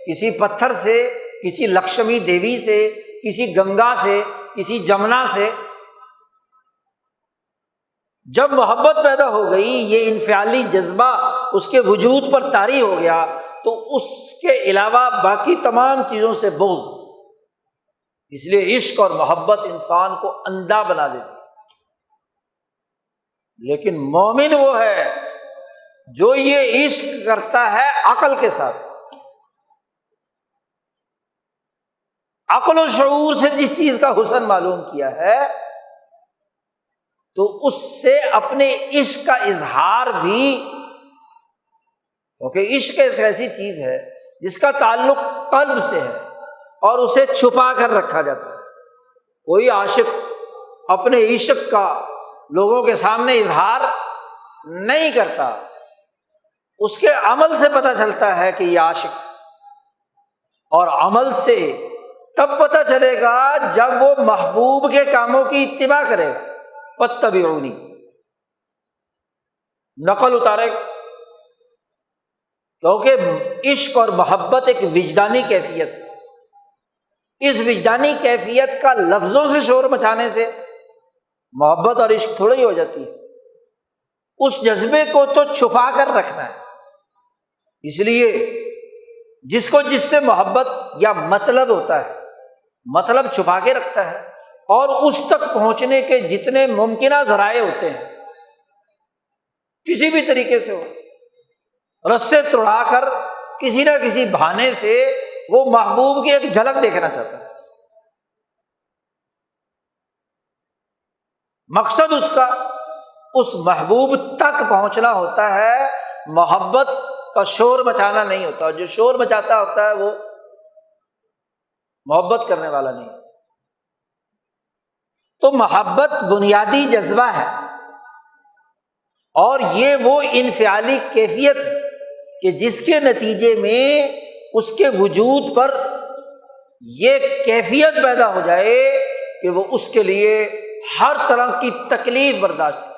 کسی پتھر سے، کسی لکشمی دیوی سے، کسی گنگا سے، کسی جمنا سے۔ جب محبت پیدا ہو گئی، یہ انفعالی جذبہ اس کے وجود پر طاری ہو گیا، تو اس کے علاوہ باقی تمام چیزوں سے بغض۔ اس لیے عشق اور محبت انسان کو اندھا بنا دیتی ہے، لیکن مومن وہ ہے جو یہ عشق کرتا ہے عقل کے ساتھ، عقل و شعور سے جس چیز کا حسن معلوم کیا ہے تو اس سے اپنے عشق کا اظہار بھی، کیونکہ عشق ایک ایسی چیز ہے جس کا تعلق قلب سے ہے اور اسے چھپا کر رکھا جاتا ہے۔ کوئی عاشق اپنے عشق کا لوگوں کے سامنے اظہار نہیں کرتا، اس کے عمل سے پتہ چلتا ہے کہ یہ عاشق ہے، اور عمل سے تب پتہ چلے گا جب وہ محبوب کے کاموں کی اتباع کرے گا۔ فاتبعونی، نقل اتارے گا، کیونکہ عشق اور محبت ایک وجدانی کیفیت ہے۔ اس وجدانی کیفیت کا لفظوں سے شور مچانے سے محبت اور عشق تھوڑی ہو جاتی ہے، اس جذبے کو تو چھپا کر رکھنا ہے۔ اس لیے جس کو جس سے محبت یا مطلب ہوتا ہے، مطلب چھپا کے رکھتا ہے، اور اس تک پہنچنے کے جتنے ممکنہ ذرائع ہوتے ہیں کسی بھی طریقے سے ہو، رسے توڑا کر کسی نہ کسی بہانے سے وہ محبوب کی ایک جھلک دیکھنا چاہتا ہے۔ مقصد اس کا اس محبوب تک پہنچنا ہوتا ہے، محبت کا شور مچانا نہیں ہوتا۔ جو شور مچاتا ہوتا ہے وہ محبت کرنے والا نہیں۔ تو محبت بنیادی جذبہ ہے، اور یہ وہ انفعالی کیفیت ہے کہ جس کے نتیجے میں اس کے وجود پر یہ کیفیت پیدا ہو جائے کہ وہ اس کے لیے ہر طرح کی تکلیف برداشت کرے۔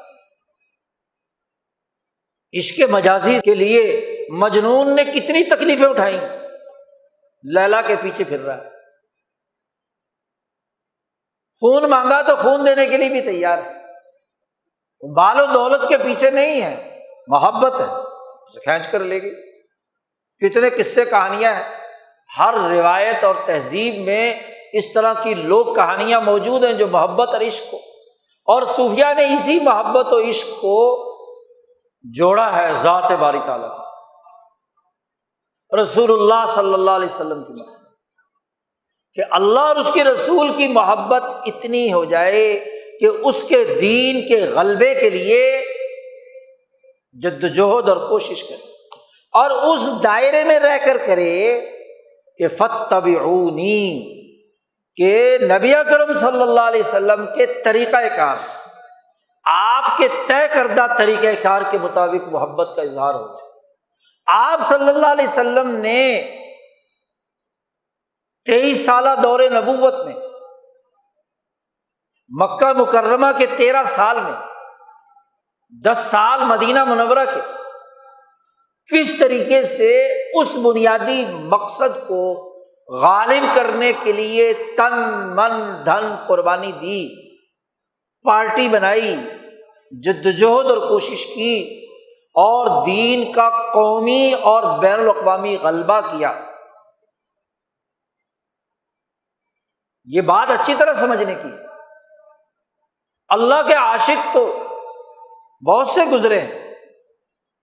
عشق مجازی کے لیے مجنون نے کتنی تکلیفیں اٹھائیں، لیلا کے پیچھے پھر رہا ہے، خون مانگا تو خون دینے کے لیے بھی تیار ہے، مال و دولت کے پیچھے نہیں ہے، محبت ہے، اسے کھینچ کر لے گی۔ کتنے قصے کہانیاں ہیں، ہر روایت اور تہذیب میں اس طرح کی لوک کہانیاں موجود ہیں جو محبت اور عشق کو، اور صوفیہ نے اسی محبت و عشق کو جوڑا ہے ذات باری تعالیٰ کے ساتھ۔ رسول اللہ صلی اللہ علیہ وسلم کی محبت، کہ اللہ اور اس کے رسول کی محبت اتنی ہو جائے کہ اس کے دین کے غلبے کے لیے جدوجہد اور کوشش کرے، اور اس دائرے میں رہ کر کرے کہ فاتبعونی، کہ نبی اکرم صلی اللہ علیہ وسلم کے طریقہ کار، آپ کے طے کردہ طریقہ کار کے مطابق محبت کا اظہار ہو جائے۔ آپ صلی اللہ علیہ وسلم نے 23 سالہ دور نبوت میں، مکہ مکرمہ کے 13 سال میں، 10 سال مدینہ منورہ کے، کس طریقے سے اس بنیادی مقصد کو غالب کرنے کے لیے تن من دھن قربانی دی، پارٹی بنائی، جدوجہد اور کوشش کی، اور دین کا قومی اور بین الاقوامی غلبہ کیا۔ یہ بات اچھی طرح سمجھنے کی۔ اللہ کے عاشق تو بہت سے گزرے ہیں،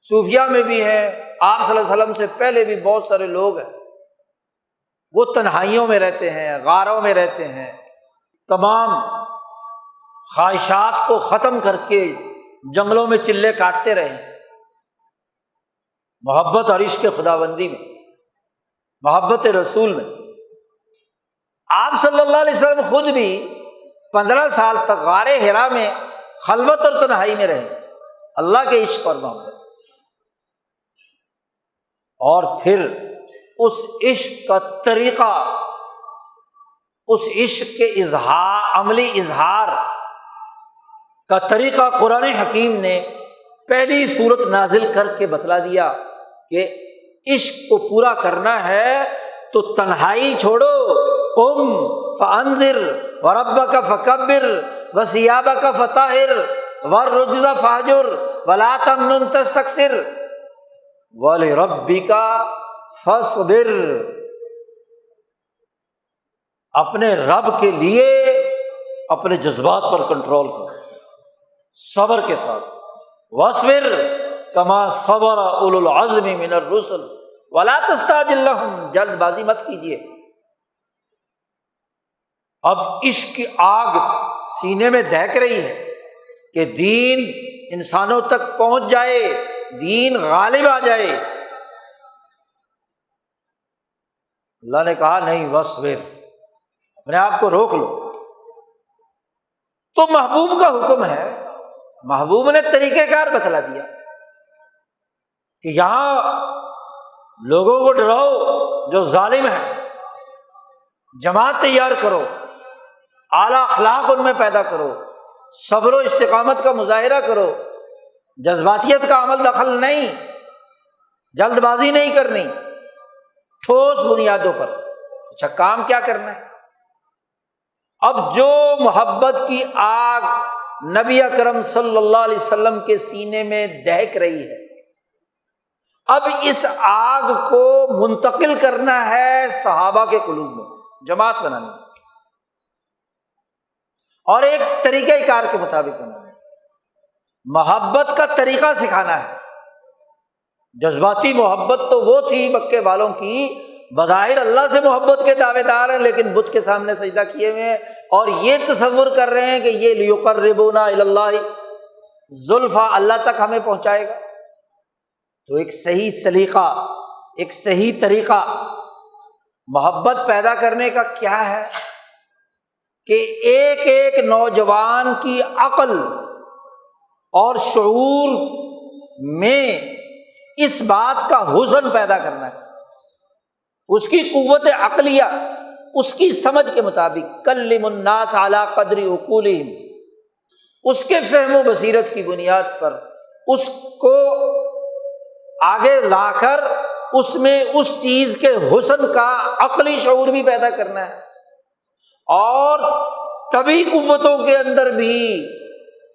صوفیہ میں بھی ہیں، آپ صلی اللہ علیہ وسلم سے پہلے بھی بہت سارے لوگ ہیں، وہ تنہائیوں میں رہتے ہیں، غاروں میں رہتے ہیں، تمام خواہشات کو ختم کر کے جنگلوں میں چلے کاٹتے رہے، محبت اور عشق خداوندی میں، محبت رسول میں۔ آپ صلی اللہ علیہ وسلم خود بھی 15 سال تک غار حرا میں خلوت اور تنہائی میں رہے، اللہ کے عشق اور محبت، اور پھر اس عشق کا طریقہ، اس عشق کے اظہار، عملی اظہار کا طریقہ قرآن حکیم نے پہلی سورت نازل کر کے بتلا دیا کہ عشق کو پورا کرنا ہے تو تنہائی چھوڑو، قم فانذر وربک فکبر وثیابک فطہر والرجز فاہجر ولا تمنن تستکثر ولربک فاصبر۔ اپنے رب کے لیے اپنے جذبات پر کنٹرول کرو، صبر کے ساتھ، واصبر کما صبر اولو العزم من الرسل ولا تستعجل لهم، جلد بازی مت کیجیے۔ اب عشق کی آگ سینے میں دہک رہی ہے کہ دین انسانوں تک پہنچ جائے، دین غالب آ جائے۔ اللہ نے کہا نہیں، واصبر، اپنے آپ کو روک لو۔ تو محبوب کا حکم ہے، محبوب نے طریقہ کار بتلا دیا کہ یہاں لوگوں کو ڈراؤ جو ظالم ہیں، جماعت تیار کرو، اعلیٰ اخلاق ان میں پیدا کرو، صبر و استقامت کا مظاہرہ کرو، جذباتیت کا عمل دخل نہیں، جلد بازی نہیں کرنی، ٹھوس بنیادوں پر۔ اچھا کام کیا کرنا ہے؟ اب جو محبت کی آگ نبی اکرم صلی اللہ علیہ وسلم کے سینے میں دہک رہی ہے، اب اس آگ کو منتقل کرنا ہے صحابہ کے قلوب میں، جماعت بنانی ہے، اور ایک طریقہ کار کے مطابق بنانا ہے، محبت کا طریقہ سکھانا ہے۔ جذباتی محبت تو وہ تھی مکے والوں کی، بظاہر اللہ سے محبت کے دعوے دار ہیں لیکن بت کے سامنے سجدہ کیے ہوئے ہیں، اور یہ تصور کر رہے ہیں کہ یہ لیقربونا الی اللہ زلفیٰ، اللہ تک ہمیں پہنچائے گا۔ تو ایک صحیح سلیقہ، ایک صحیح طریقہ محبت پیدا کرنے کا کیا ہے کہ ایک ایک نوجوان کی عقل اور شعور میں اس بات کا حسن پیدا کرنا ہے، اس کی قوت عقلیہ، اس کی سمجھ کے مطابق، کلم الناس علی قدر عقولہم، اس کے فہم و بصیرت کی بنیاد پر اس کو آگے لا کر اس میں اس چیز کے حسن کا عقلی شعور بھی پیدا کرنا ہے، اور طبعی قوتوں کے اندر بھی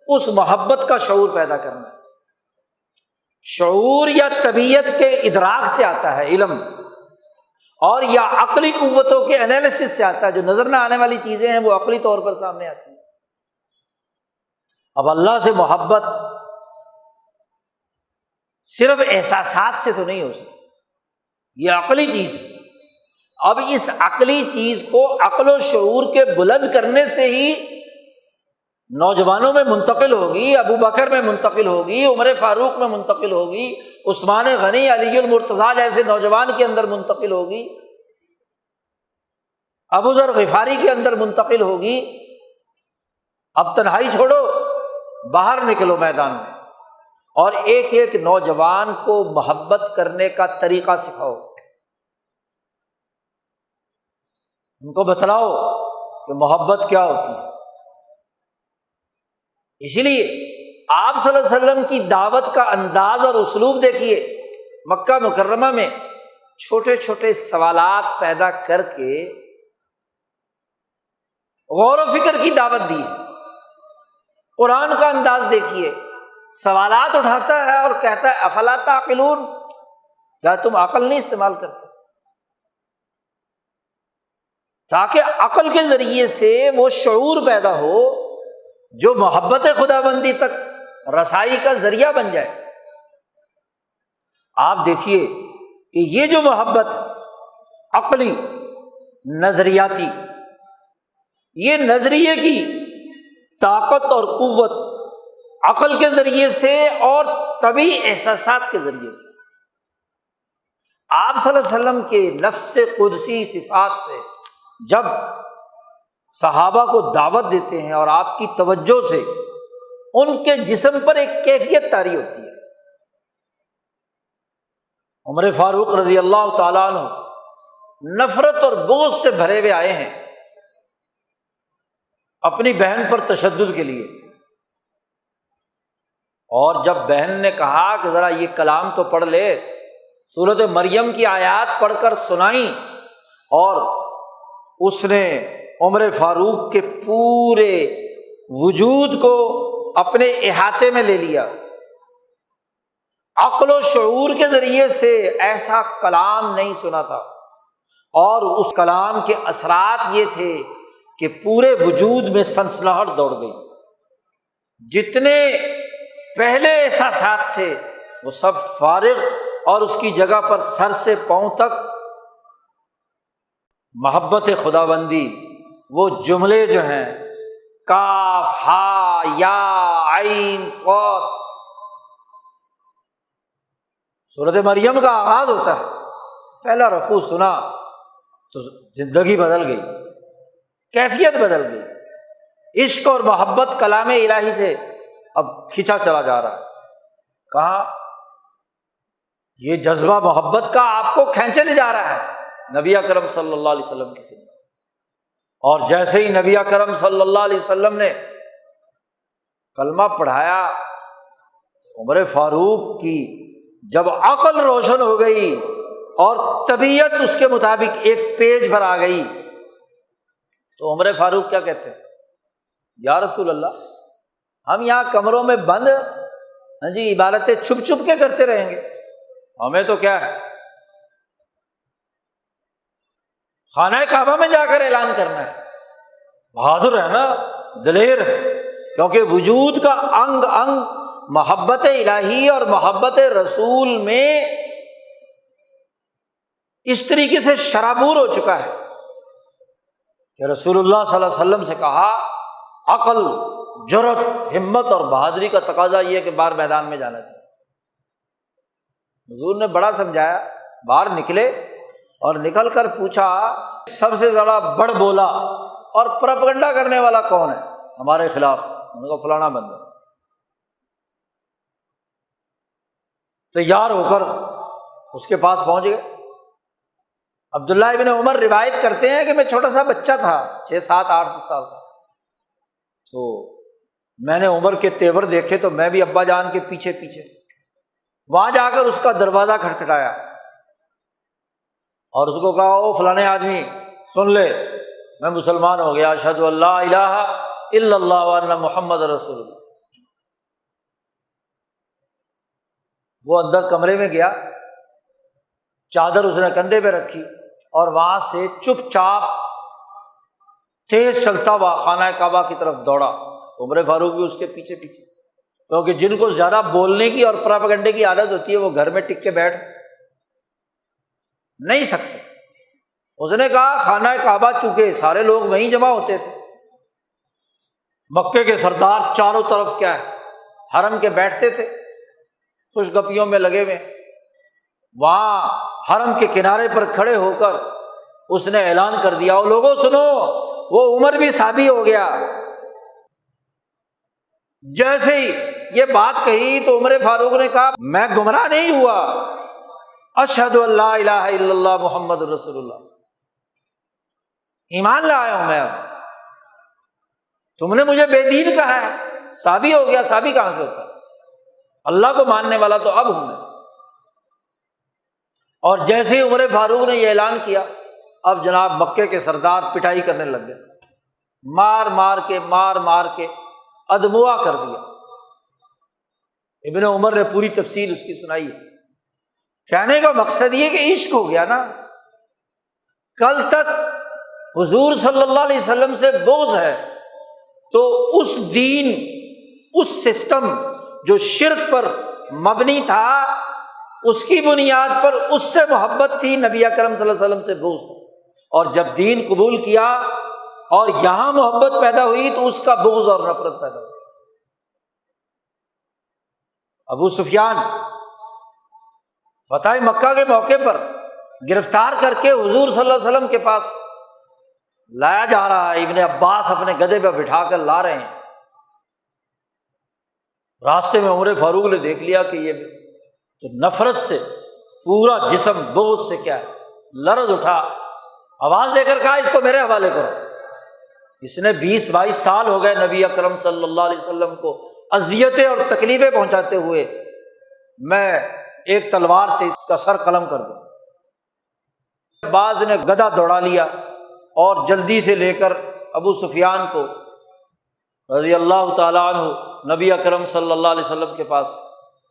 اس محبت کا شعور پیدا کرنا ہے۔ شعور یا طبیعت کے ادراک سے آتا ہے علم، اور یا عقلی قوتوں کے انالیسس سے آتا ہے، جو نظر نہ آنے والی چیزیں ہیں وہ عقلی طور پر سامنے آتی ہیں۔ اب اللہ سے محبت صرف احساسات سے تو نہیں ہو سکتی، یہ عقلی چیز ہے۔ اب اس عقلی چیز کو عقل و شعور کے بلند کرنے سے ہی نوجوانوں میں منتقل ہوگی، ابو بکر میں منتقل ہوگی، عمر فاروق میں منتقل ہوگی، عثمان غنی، علی المرتضیٰ جیسے نوجوان کے اندر منتقل ہوگی، ابو ذر غفاری کے اندر منتقل ہوگی۔ اب تنہائی چھوڑو، باہر نکلو میدان میں، اور ایک ایک نوجوان کو محبت کرنے کا طریقہ سکھاؤ، ان کو بتلاؤ کہ محبت کیا ہوتی ہے۔ اسی لیے آپ صلی اللہ علیہ وسلم کی دعوت کا انداز اور اسلوب دیکھیے، مکہ مکرمہ میں چھوٹے چھوٹے سوالات پیدا کر کے غور و فکر کی دعوت دی ہے۔ قرآن کا انداز دیکھیے، سوالات اٹھاتا ہے اور کہتا ہے افلا تعقلون، کیا تم عقل نہیں استعمال کرتے؟ تاکہ عقل کے ذریعے سے وہ شعور پیدا ہو جو محبت خدا بندی تک رسائی کا ذریعہ بن جائے۔ آپ دیکھیے کہ یہ جو محبت عقلی نظریاتی، یہ نظریے کی طاقت اور قوت عقل کے ذریعے سے اور طبعی احساسات کے ذریعے سے، آپ صلی اللہ علیہ وسلم کے نفس قدسی صفات سے جب صحابہ کو دعوت دیتے ہیں اور آپ کی توجہ سے ان کے جسم پر ایک کیفیت طاری ہوتی ہے۔ عمر فاروق رضی اللہ تعالیٰ عنہ نفرت اور بغض سے بھرے ہوئے آئے ہیں اپنی بہن پر تشدد کے لیے، اور جب بہن نے کہا کہ ذرا یہ کلام تو پڑھ لے، سورۃ مریم کی آیات پڑھ کر سنائیں، اور اس نے عمر فاروق کے پورے وجود کو اپنے احاطے میں لے لیا، عقل و شعور کے ذریعے سے ایسا کلام نہیں سنا تھا، اور اس کلام کے اثرات یہ تھے کہ پورے وجود میں سنسناہٹ دوڑ گئی، جتنے پہلے احساسات تھے وہ سب فارغ، اور اس کی جگہ پر سر سے پاؤں تک محبت خداوندی، وہ جملے جو ہیں کاف ہا یا عین صاد، سورۃ مریم کا آغاز ہوتا ہے، پہلا رکوع سنا تو زندگی بدل گئی، کیفیت بدل گئی، عشق اور محبت کلام الہی سے اب کھینچا چلا جا رہا ہے۔ کہاں یہ جذبہ محبت کا آپ کو کھینچے لے جا رہا ہے نبی اکرم صلی اللہ علیہ وسلم کی خدمت، اور جیسے ہی نبی اکرم صلی اللہ علیہ وسلم نے کلمہ پڑھایا، عمر فاروق کی جب عقل روشن ہو گئی اور طبیعت اس کے مطابق ایک پیج پر آ گئی، تو عمر فاروق کیا کہتے ہیں؟ یا رسول اللہ، ہم یہاں کمروں میں بند عبادتیں چھپ چھپ کے کرتے رہیں گے، ہمیں تو کیا ہے خانہ کعبہ میں جا کر اعلان کرنا ہے۔ بہادر ہے نا، دلیر ہے، کیونکہ وجود کا انگ انگ محبت الہی اور محبت رسول میں اس طریقے سے شرابور ہو چکا ہے کہ رسول اللہ صلی اللہ علیہ وسلم سے کہا، عقل، جرأت، ہمت اور بہادری کا تقاضا یہ ہے کہ باہر میدان میں جانا چاہیے۔ حضور نے بڑا سمجھایا، باہر نکلے اور نکل کر پوچھا سب سے زیادہ بڑ بولا اور پروپیگنڈا کرنے والا کون ہے ہمارے خلاف؟ انہوں نے کہا فلانا بندہ۔ تیار ہو کر اس کے پاس پہنچ گئے۔ عبداللہ ابن عمر روایت کرتے ہیں کہ میں چھوٹا سا بچہ تھا، 6 7 8 سال کا، تو میں نے عمر کے تیور دیکھے تو میں بھی ابا جان کے پیچھے پیچھے وہاں جا کر اس کا دروازہ کھٹکھٹایا اور اس کو کہا، او فلانے آدمی سن لے، میں مسلمان ہو گیا، اشہد ان لا الہ الا اللہ وان محمد رسول اللہ۔ وہ اندر کمرے میں گیا، چادر اس نے کندھے پہ رکھی اور وہاں سے چپ چاپ تیز چلتا ہوا خانہ کعبہ کی طرف دوڑا۔ عمر فاروق بھی اس کے پیچھے پیچھے، کیونکہ جن کو زیادہ بولنے کی اور پراپیگنڈے کی عادت ہوتی ہے وہ گھر میں ٹک کے بیٹھ نہیں سکتے۔ اس نے کہا خانہ کعبہ، چونکہ سارے لوگ وہیں جمع ہوتے تھے، مکے کے سردار چاروں طرف کیا ہے حرم کے بیٹھتے تھے خوش گپیوں میں لگے ہوئے، وہاں حرم کے کنارے پر کھڑے ہو کر اس نے اعلان کر دیا، او لوگوں سنو، وہ عمر بھی صحابی ہو گیا۔ جیسے ہی یہ بات کہی تو عمر فاروق نے کہا، میں گمراہ نہیں ہوا، اشہد ان لا الہ الا اللہ محمد رسول اللہ، ایمان لایا ہوں میں۔ اب تم نے مجھے بے دین کہا ہے، صحابی ہو گیا، صحابی کہاں سے ہوتا ہے؟ اللہ کو ماننے والا تو اب ہوں میں۔ اور جیسے ہی عمر فاروق نے یہ اعلان کیا، اب جناب مکے کے سردار پٹائی کرنے لگ گئے، مار مار کے ادموا کر دیا۔ ابن عمر نے پوری تفصیل اس کی سنائی ہے۔ کہنے کا مقصد یہ کہ عشق ہو گیا نا، کل تک حضور صلی اللہ علیہ وسلم سے بغض ہے تو اس دین، اس سسٹم جو شرک پر مبنی تھا، اس کی بنیاد پر اس سے محبت تھی، نبی اکرم صلی اللہ علیہ وسلم سے بغض تھا۔ اور جب دین قبول کیا اور یہاں محبت پیدا ہوئی تو اس کا بغض اور نفرت پیدا ہوئی۔ ابو سفیان فتح مکہ کے موقع پر گرفتار کر کے حضور صلی اللہ علیہ وسلم کے پاس لایا جا رہا ہے، ابن عباس اپنے گدھے پہ بٹھا کر لا رہے ہیں۔ راستے میں عمر فاروق نے دیکھ لیا کہ یہ تو نفرت سے پورا جسم بغض سے کیا ہے لرز اٹھا، آواز دے کر کہا اس کو میرے حوالے کرو۔ اس نے 20-22 سال ہو گئے نبی اکرم صلی اللہ علیہ وسلم کو اذیتیں اور تکلیفیں پہنچاتے ہوئے، میں ایک تلوار سے اس کا سر قلم کر دوں۔ بعض نے گدھا دوڑا لیا اور جلدی سے لے کر ابو سفیان کو رضی اللہ تعالیٰ عنہ نبی اکرم صلی اللہ علیہ وسلم کے پاس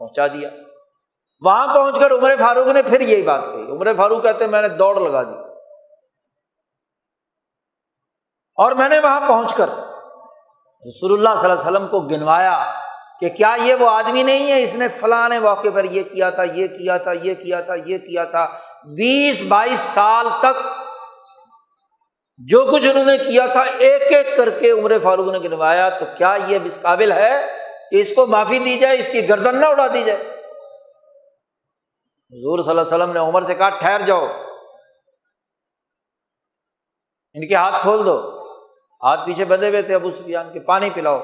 پہنچا دیا۔ وہاں پہنچ کر عمر فاروق نے پھر یہی بات کہی۔ عمر فاروق کہتے ہیں میں نے دوڑ لگا دی اور میں نے وہاں پہنچ کر رسول اللہ صلی اللہ علیہ وسلم کو گنوایا کہ کیا یہ وہ آدمی نہیں ہے، اس نے فلاں موقع پر یہ کیا تھا، یہ کیا تھا، یہ کیا تھا، یہ کیا تھا۔ 20-22 سال تک جو کچھ انہوں نے کیا تھا ایک ایک کر کے عمر فاروق نے گنوایا، تو کیا یہ اس قابل ہے کہ اس کو معافی دی جائے، اس کی گردن نہ اڑا دی جائے؟ حضور صلی اللہ علیہ وسلم نے عمر سے کہا ٹھہر جاؤ، ان کے ہاتھ کھول دو۔ ہاتھ پیچھے بندھے ہوئے تھے ابو سفیان کے، پانی پلاؤ۔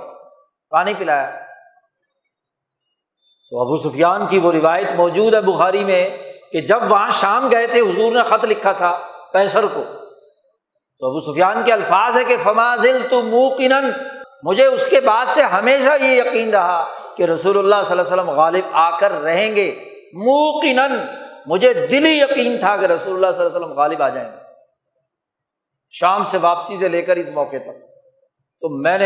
پانی پلایا تو ابو سفیان کی وہ روایت موجود ہے بخاری میں کہ جب وہاں شام گئے تھے حضور نے خط لکھا تھا قیصر کو، تو ابو سفیان کے الفاظ ہے کہ فما زلت موقنا، مجھے اس کے بعد سے ہمیشہ یہ یقین رہا کہ رسول اللہ صلی اللہ علیہ وسلم غالب آ کر رہیں گے۔ موقنا، مجھے دلی یقین تھا کہ رسول اللہ صلی اللہ علیہ وسلم غالب آ جائیں گے شام سے واپسی سے لے کر اس موقع تک۔ تو میں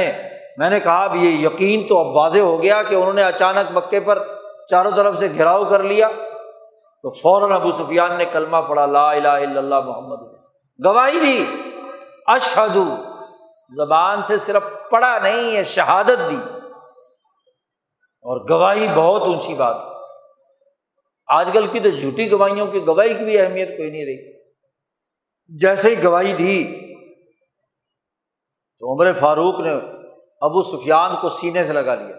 نے کہا اب یہ یقین تو اب واضح ہو گیا کہ انہوں نے اچانک مکے پر چاروں طرف سے گھیراؤ کر لیا، تو فوراً ابو سفیان نے کلمہ پڑھا لا الہ الا اللہ محمد، گواہی دی اشہد، زبان سے صرف پڑھا نہیں ہے، شہادت دی، اور گواہی بہت اونچی بات ہے۔ آج کل کی تو جھوٹی گواہیوں کی گواہی کی بھی اہمیت کوئی نہیں رہی۔ جیسے ہی گواہی دی تو عمر فاروق نے ابو سفیان کو سینے سے لگا لیا،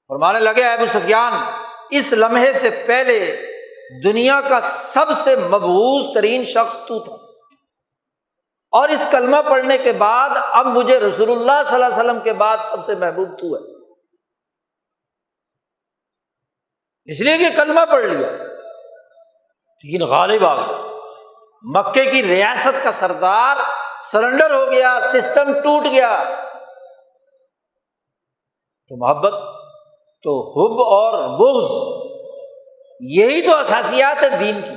فرمانے لگے ابو سفیان، اس لمحے سے پہلے دنیا کا سب سے مبعوث ترین شخص تو تھا، اور اس کلمہ پڑھنے کے بعد اب مجھے رسول اللہ صلی اللہ علیہ وسلم کے بعد سب سے محبوب تو ہے، اس لیے کہ کلمہ پڑھ لیا، دین غالب آ گیا، مکے کی ریاست کا سردار سرنڈر ہو گیا، سسٹم ٹوٹ گیا۔ تو محبت تو حب اور بغض یہی تو اساسیات ہے دین کی۔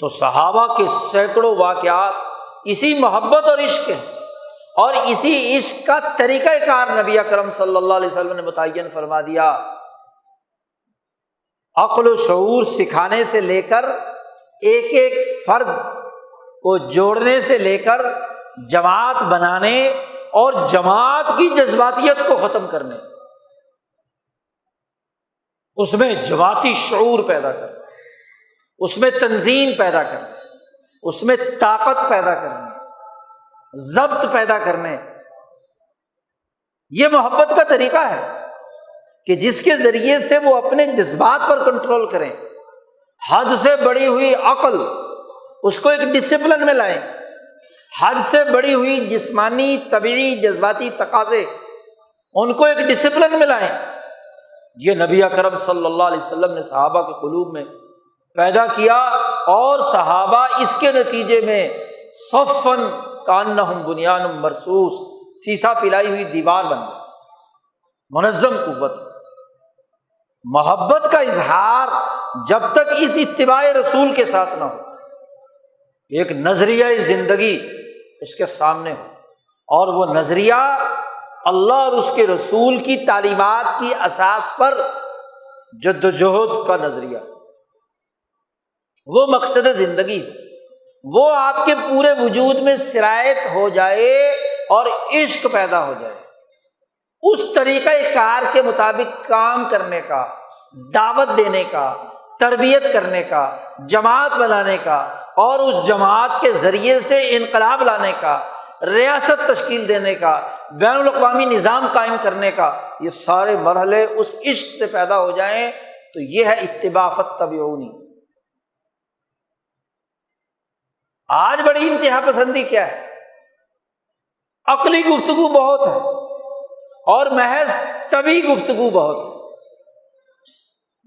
تو صحابہ کے سینکڑوں واقعات اسی محبت اور عشق ہیں، اور اسی عشق کا طریقہ کار نبی اکرم صلی اللہ علیہ وسلم نے متعین فرما دیا۔ عقل و شعور سکھانے سے لے کر ایک ایک فرد کو جوڑنے سے لے کر جماعت بنانے اور جماعت کی جذباتیت کو ختم کرنے، اس میں جماعتی شعور پیدا کرنا، اس میں تنظیم پیدا کرنا، اس میں طاقت پیدا کرنے، ضبط پیدا کرنے، یہ محبت کا طریقہ ہے کہ جس کے ذریعے سے وہ اپنے جذبات پر کنٹرول کریں، حد سے بڑی ہوئی عقل اس کو ایک ڈسپلن میں لائیں، حد سے بڑی ہوئی جسمانی طبعی جذباتی تقاضے ان کو ایک ڈسپلن میں لائیں۔ یہ نبی اکرم صلی اللہ علیہ وسلم نے صحابہ کے قلوب میں پیدا کیا، اور صحابہ اس کے نتیجے میں صفاً کانہم بنیان مرصوص، سیسا پلائی ہوئی دیوار بن گئی، منظم قوت۔ محبت کا اظہار جب تک اس اتباع رسول کے ساتھ نہ ہو، ایک نظریہ زندگی اس کے سامنے ہو، اور وہ نظریہ اللہ اور اس کے رسول کی تعلیمات کی اساس پر جد و جہد کا نظریہ، وہ مقصد زندگی، وہ آپ کے پورے وجود میں سرایت ہو جائے اور عشق پیدا ہو جائے، اس طریقہ کار کے مطابق کام کرنے کا، دعوت دینے کا، تربیت کرنے کا، جماعت بنانے کا، اور اس جماعت کے ذریعے سے انقلاب لانے کا، ریاست تشکیل دینے کا، بین الاقوامی نظام قائم کرنے کا، یہ سارے مرحلے اس عشق سے پیدا ہو جائیں تو یہ ہے اتباع فاتبعونی۔ آج بڑی انتہا پسندی کیا ہے؟ عقلی گفتگو بہت ہے اور محض طبعی گفتگو بہت ہے،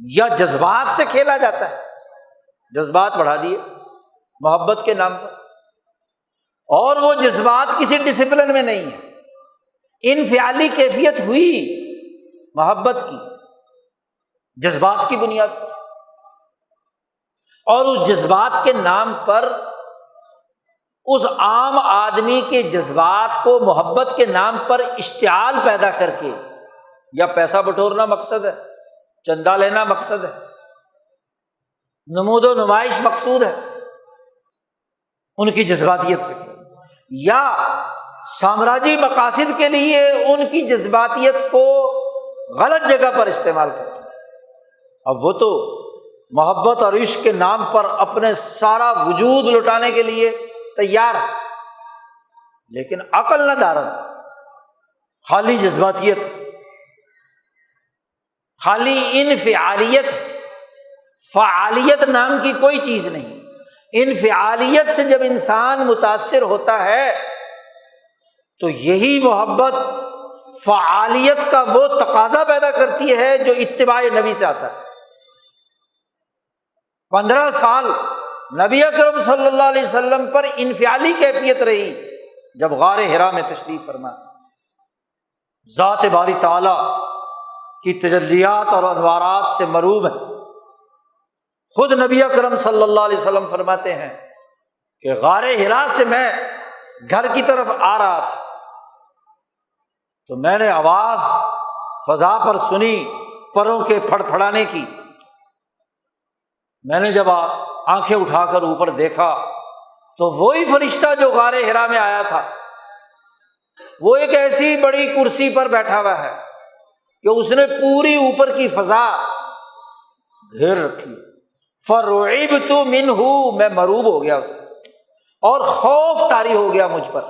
یا جذبات سے کھیلا جاتا ہے، جذبات بڑھا دیے محبت کے نام پر، اور وہ جذبات کسی ڈسپلن میں نہیں ہے، انفعالی کیفیت ہوئی محبت کی جذبات کی بنیاد پر، اور اس جذبات کے نام پر اس عام آدمی کے جذبات کو محبت کے نام پر اشتعال پیدا کر کے، یا پیسہ بٹورنا مقصد ہے، چندہ لینا مقصد ہے، نمود و نمائش مقصود ہے، ان کی جذباتیت سے، یا سامراجی مقاصد کے لیے ان کی جذباتیت کو غلط جگہ پر استعمال کرتے ہیں۔ اب وہ تو محبت اور عشق کے نام پر اپنے سارا وجود لٹانے کے لیے تیار ہے، لیکن عقل نہ دارد، خالی جذباتیت، خالی انفعالیت، فعالیت نام کی کوئی چیز نہیں۔ انفعالیت سے جب انسان متاثر ہوتا ہے تو یہی محبت فعالیت کا وہ تقاضا پیدا کرتی ہے جو اتباع نبی سے آتا ہے۔ 15 سال نبی اکرم صلی اللہ علیہ وسلم پر انفعالی کیفیت رہی جب غار حرا میں تشریف فرما، ذات باری تعالی کی تجلیات اور انوارات سے مروب ہے۔ خود نبی اکرم صلی اللہ علیہ وسلم فرماتے ہیں کہ غار حرا سے میں گھر کی طرف آ رہا تھا تو میں نے آواز فضا پر سنی پروں کے پھڑپھڑانے کی۔ میں نے جب آنکھیں اٹھا کر اوپر دیکھا تو وہی فرشتہ جو غار حرا میں آیا تھا وہ ایک ایسی بڑی کرسی پر بیٹھا ہوا ہے کہ اس نے پوری اوپر کی فضا گھیر رکھی۔ فرعبت منہ، میں مروب ہو گیا اس سے اور خوف طاری ہو گیا مجھ پر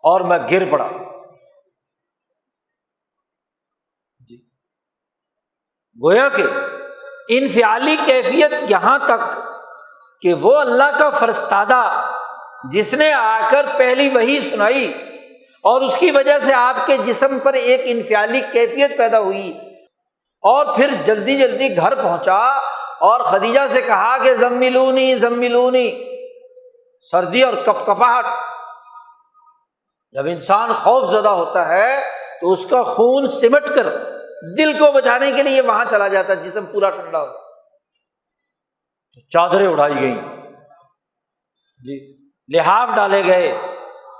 اور میں گر پڑا۔ جی گویا کہ انفعالی کیفیت یہاں تک کہ وہ اللہ کا فرستادہ جس نے آ کر پہلی وحی سنائی اور اس کی وجہ سے آپ کے جسم پر ایک انفعالی کیفیت پیدا ہوئی، اور پھر جلدی جلدی گھر پہنچا اور خدیجہ سے کہا کہ زملونی زملونی، سردی اور کپکپاہٹ۔ جب انسان خوف زدہ ہوتا ہے تو اس کا خون سمٹ کر دل کو بچانے کے لیے وہاں چلا جاتا ہے، جسم پورا ٹھنڈا ہو جاتا ہے۔ تو چادریں اڑائی گئیں، جی لحاف ڈالے گئے،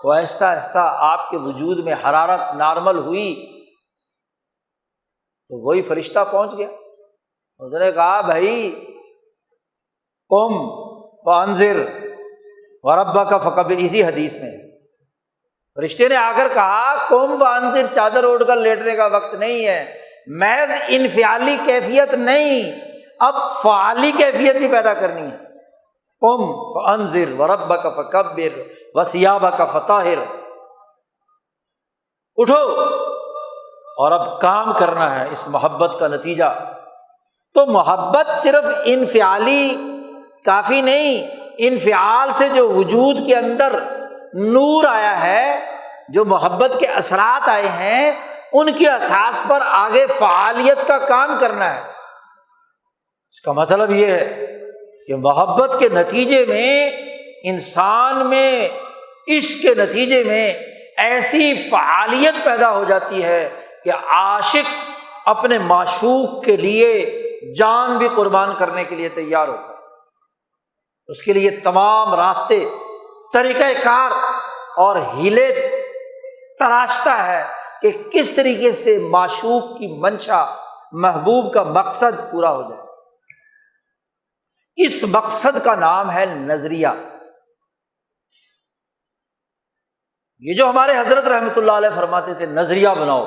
تو آہستہ آہستہ آپ کے وجود میں حرارت نارمل ہوئی۔ تو وہی فرشتہ پہنچ گیا، اس نے کہا بھائی قم فانذر وربک فکبر، اسی حدیث میں فرشتے نے آ کر کہا قم فانذر، چادر اوڑھ کر لیٹنے کا وقت نہیں ہے، محض انفعالی کیفیت نہیں، اب فعالی کیفیت بھی پیدا کرنی ہے۔ قم فانذر وربک فکبر وثیابک فطہر، اٹھو اور اب کام کرنا ہے اس محبت کا نتیجہ۔ تو محبت صرف انفعالی کافی نہیں، انفعال سے جو وجود کے اندر نور آیا ہے، جو محبت کے اثرات آئے ہیں، ان کی اساس پر آگے فعالیت کا کام کرنا ہے۔ اس کا مطلب یہ ہے کہ محبت کے نتیجے میں، انسان میں عشق کے نتیجے میں ایسی فعالیت پیدا ہو جاتی ہے کہ عاشق اپنے معشوق کے لیے جان بھی قربان کرنے کے لیے تیار ہوتا ہے، اس کے لیے تمام راستے، طریقہ کار اور ہیلے تراشتا ہے کہ کس طریقے سے معشوق کی منشا، محبوب کا مقصد پورا ہو جائے۔ اس مقصد کا نام ہے نظریہ۔ یہ جو ہمارے حضرت رحمۃ اللہ علیہ فرماتے تھے نظریہ بناؤ،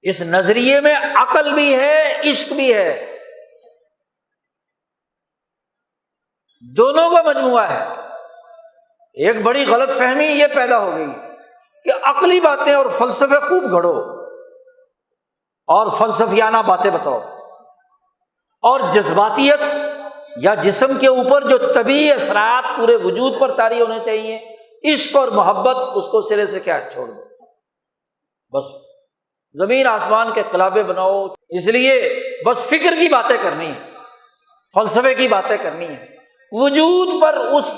اس نظریے میں عقل بھی ہے، عشق بھی ہے، دونوں کا مجموعہ ہے۔ ایک بڑی غلط فہمی یہ پیدا ہو گئی کہ عقلی باتیں اور فلسفے خوب گھڑو اور فلسفیانہ باتیں بتاؤ، اور جذباتیت یا جسم کے اوپر جو طبیعی اثرات پورے وجود پر طاری ہونے چاہیے، عشق اور محبت، اس کو سرے سے کیا چھوڑ دو، بس زمین آسمان کے قلابے بناؤ۔ اس لیے بس فکر کی باتیں کرنی ہے، فلسفے کی باتیں کرنی ہے، وجود پر اس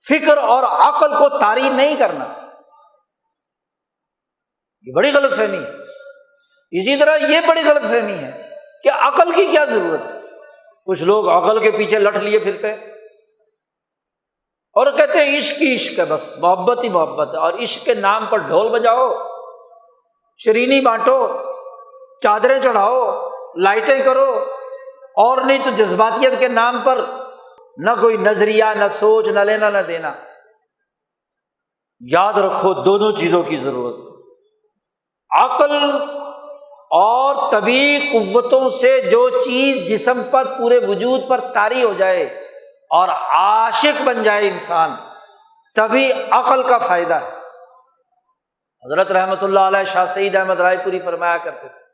فکر اور عقل کو طاری نہیں کرنا، یہ بڑی غلط فہمی ہے۔ اسی طرح یہ بڑی غلط فہمی ہے کہ عقل کی کیا ضرورت ہے۔ کچھ لوگ عقل کے پیچھے لٹ لیے پھرتے ہیں اور کہتے ہیں عشق ہی عشق ہے، بس محبت ہی محبت ہے، اور عشق کے نام پر ڈھول بجاؤ، شرینی بانٹو، چادریں چڑھاؤ، لائٹیں کرو، اور نہیں تو جذباتیت کے نام پر نہ کوئی نظریہ، نہ سوچ، نہ لینا نہ دینا۔ یاد رکھو دونوں چیزوں کی ضرورت ہے۔ عقل اور طبیعی قوتوں سے جو چیز جسم پر، پورے وجود پر طاری ہو جائے اور عاشق بن جائے انسان، تبھی عقل کا فائدہ ہے۔ حضرت رحمۃ اللہ علیہ شاہ سعید احمد رائے پوری فرمایا کرتے تھے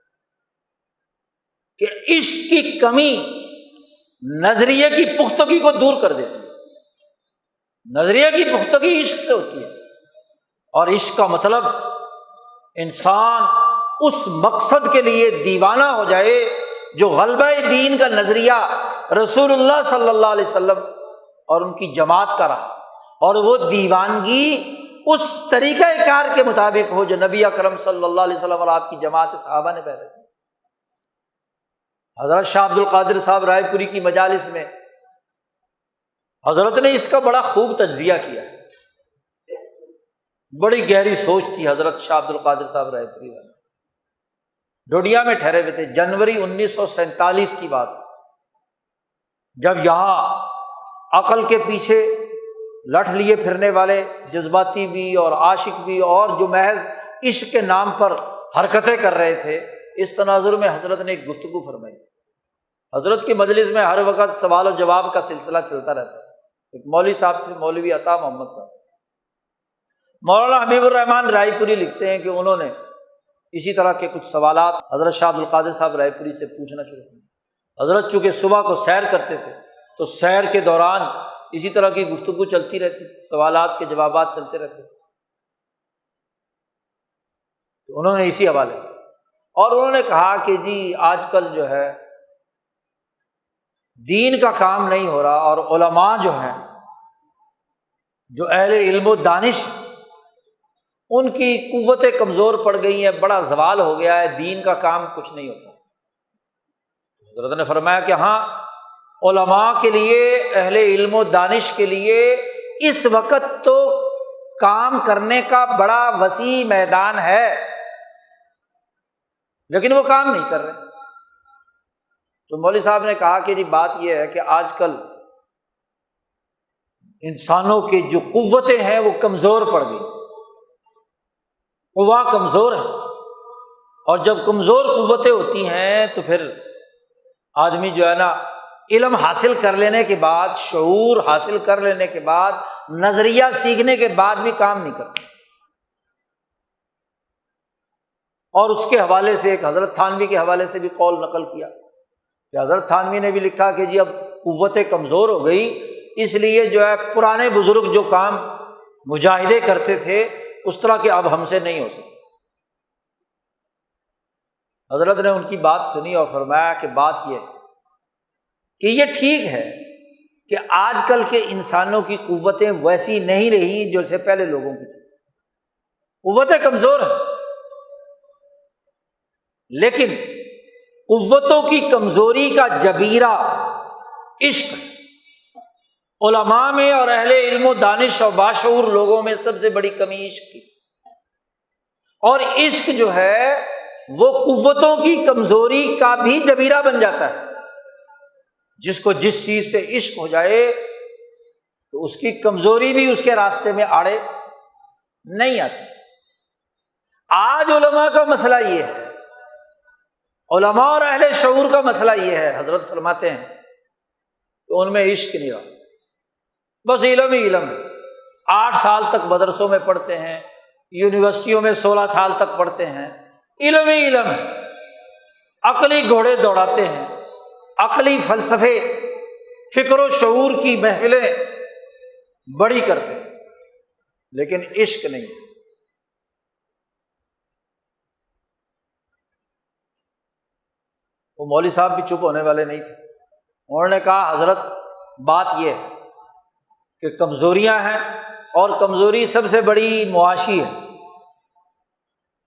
کہ عشق کی کمی نظریے کی پختگی کو دور کر دیتی ہے۔ نظریے کی پختگی عشق سے ہوتی ہے، اور عشق کا مطلب انسان اس مقصد کے لیے دیوانہ ہو جائے جو غلبہ دین کا نظریہ رسول اللہ صلی اللہ علیہ وسلم اور ان کی جماعت کا رہا، اور وہ دیوانگی اس طریقہ کار کے مطابق ہو جو نبی اکرم صلی اللہ علیہ وسلم اور آپ کی جماعت صحابہ نے پیدا کی۔ حضرت شاہ عبد القادر صاحب رائے پوری کی مجالس میں حضرت نے اس کا بڑا خوب تجزیہ کیا، بڑی گہری سوچ تھی حضرت شاہ عبد القادر صاحب رائے پوری والے۔ ڈوڈیا میں ٹھہرے ہوئے تھے، جنوری 1947 کی بات، جب یہاں عقل کے پیچھے لٹ لیے پھرنے والے جذباتی بھی اور عاشق بھی، اور جو محض عشق کے نام پر حرکتیں کر رہے تھے، اس تناظر میں حضرت نے ایک گفتگو فرمائی۔ حضرت کی مجلس میں ہر وقت سوال و جواب کا سلسلہ چلتا رہتا تھا۔ ایک مولوی صاحب تھے، مولوی عطا محمد صاحب، مولانا حبیب الرحمن رائے پوری لکھتے ہیں کہ انہوں نے اسی طرح کے کچھ سوالات حضرت شاہ عبد القادر صاحب رائے پوری سے پوچھنا شروع کیا۔ حضرت چونکہ صبح کو سیر کرتے تھے تو سیر کے دوران اسی طرح کی گفتگو چلتی رہتی تھی، سوالات کے جوابات چلتے رہتے تھے، تو انہوں نے اسی حوالے سے، اور انہوں نے کہا کہ جی آج کل جو ہے دین کا کام نہیں ہو رہا، اور علماء جو ہیں، جو اہل علم و دانش، ان کی قوتیں کمزور پڑ گئی ہیں، بڑا زوال ہو گیا ہے، دین کا کام کچھ نہیں ہوتا۔ حضرت نے فرمایا کہ ہاں، علماء کے لیے، اہل علم و دانش کے لیے اس وقت تو کام کرنے کا بڑا وسیع میدان ہے، لیکن وہ کام نہیں کر رہے۔ تو مولوی صاحب نے کہا کہ جی بات یہ ہے کہ آج کل انسانوں کی جو قوتیں ہیں وہ کمزور پڑ گئی، قوا کمزور ہے، اور جب کمزور قوتیں ہوتی ہیں تو پھر آدمی جو ہے نا علم حاصل کر لینے کے بعد، شعور حاصل کر لینے کے بعد، نظریہ سیکھنے کے بعد بھی کام نہیں کرتا۔ اور اس کے حوالے سے ایک حضرت تھانوی کے حوالے سے بھی قول نقل کیا کہ حضرت تھانوی نے بھی لکھا کہ جی اب قوتیں کمزور ہو گئی، اس لیے جو ہے پرانے بزرگ جو کام مجاہدے کرتے تھے اس طرح کے اب ہم سے نہیں ہو سکتے۔ حضرت نے ان کی بات سنی اور فرمایا کہ بات یہ ہے کہ یہ ٹھیک ہے کہ آج کل کے انسانوں کی قوتیں ویسی نہیں رہی جیسے پہلے لوگوں کی تھی، قوتیں کمزور ہیں، لیکن قوتوں کی کمزوری کا جبیرہ عشق ہے۔ علماء میں اور اہل علم و دانش اور باشعور لوگوں میں سب سے بڑی کمی عشق کی، اور عشق جو ہے وہ قوتوں کی کمزوری کا بھی جبیرہ بن جاتا ہے۔ جس کو جس چیز سے عشق ہو جائے تو اس کی کمزوری بھی اس کے راستے میں آڑے نہیں آتی۔ آج علماء کا مسئلہ یہ ہے، علماء اور اہل شعور کا مسئلہ یہ ہے، حضرت فرماتے ہیں کہ ان میں عشق نہیں رہا، بس علم ہی علم ہے۔ 8 سال تک مدرسوں میں پڑھتے ہیں، یونیورسٹیوں میں 16 سال تک پڑھتے ہیں، علم ہی علم ہے، عقلی گھوڑے دوڑاتے ہیں، عقلی فلسفے، فکر و شعور کی محفلیں بڑی کرتے ہیں، لیکن عشق نہیں ہے۔ وہ مولوی صاحب بھی چپ ہونے والے نہیں تھے، انہوں نے کہا حضرت بات یہ ہے کہ کمزوریاں ہیں، اور کمزوری سب سے بڑی معاشی ہے۔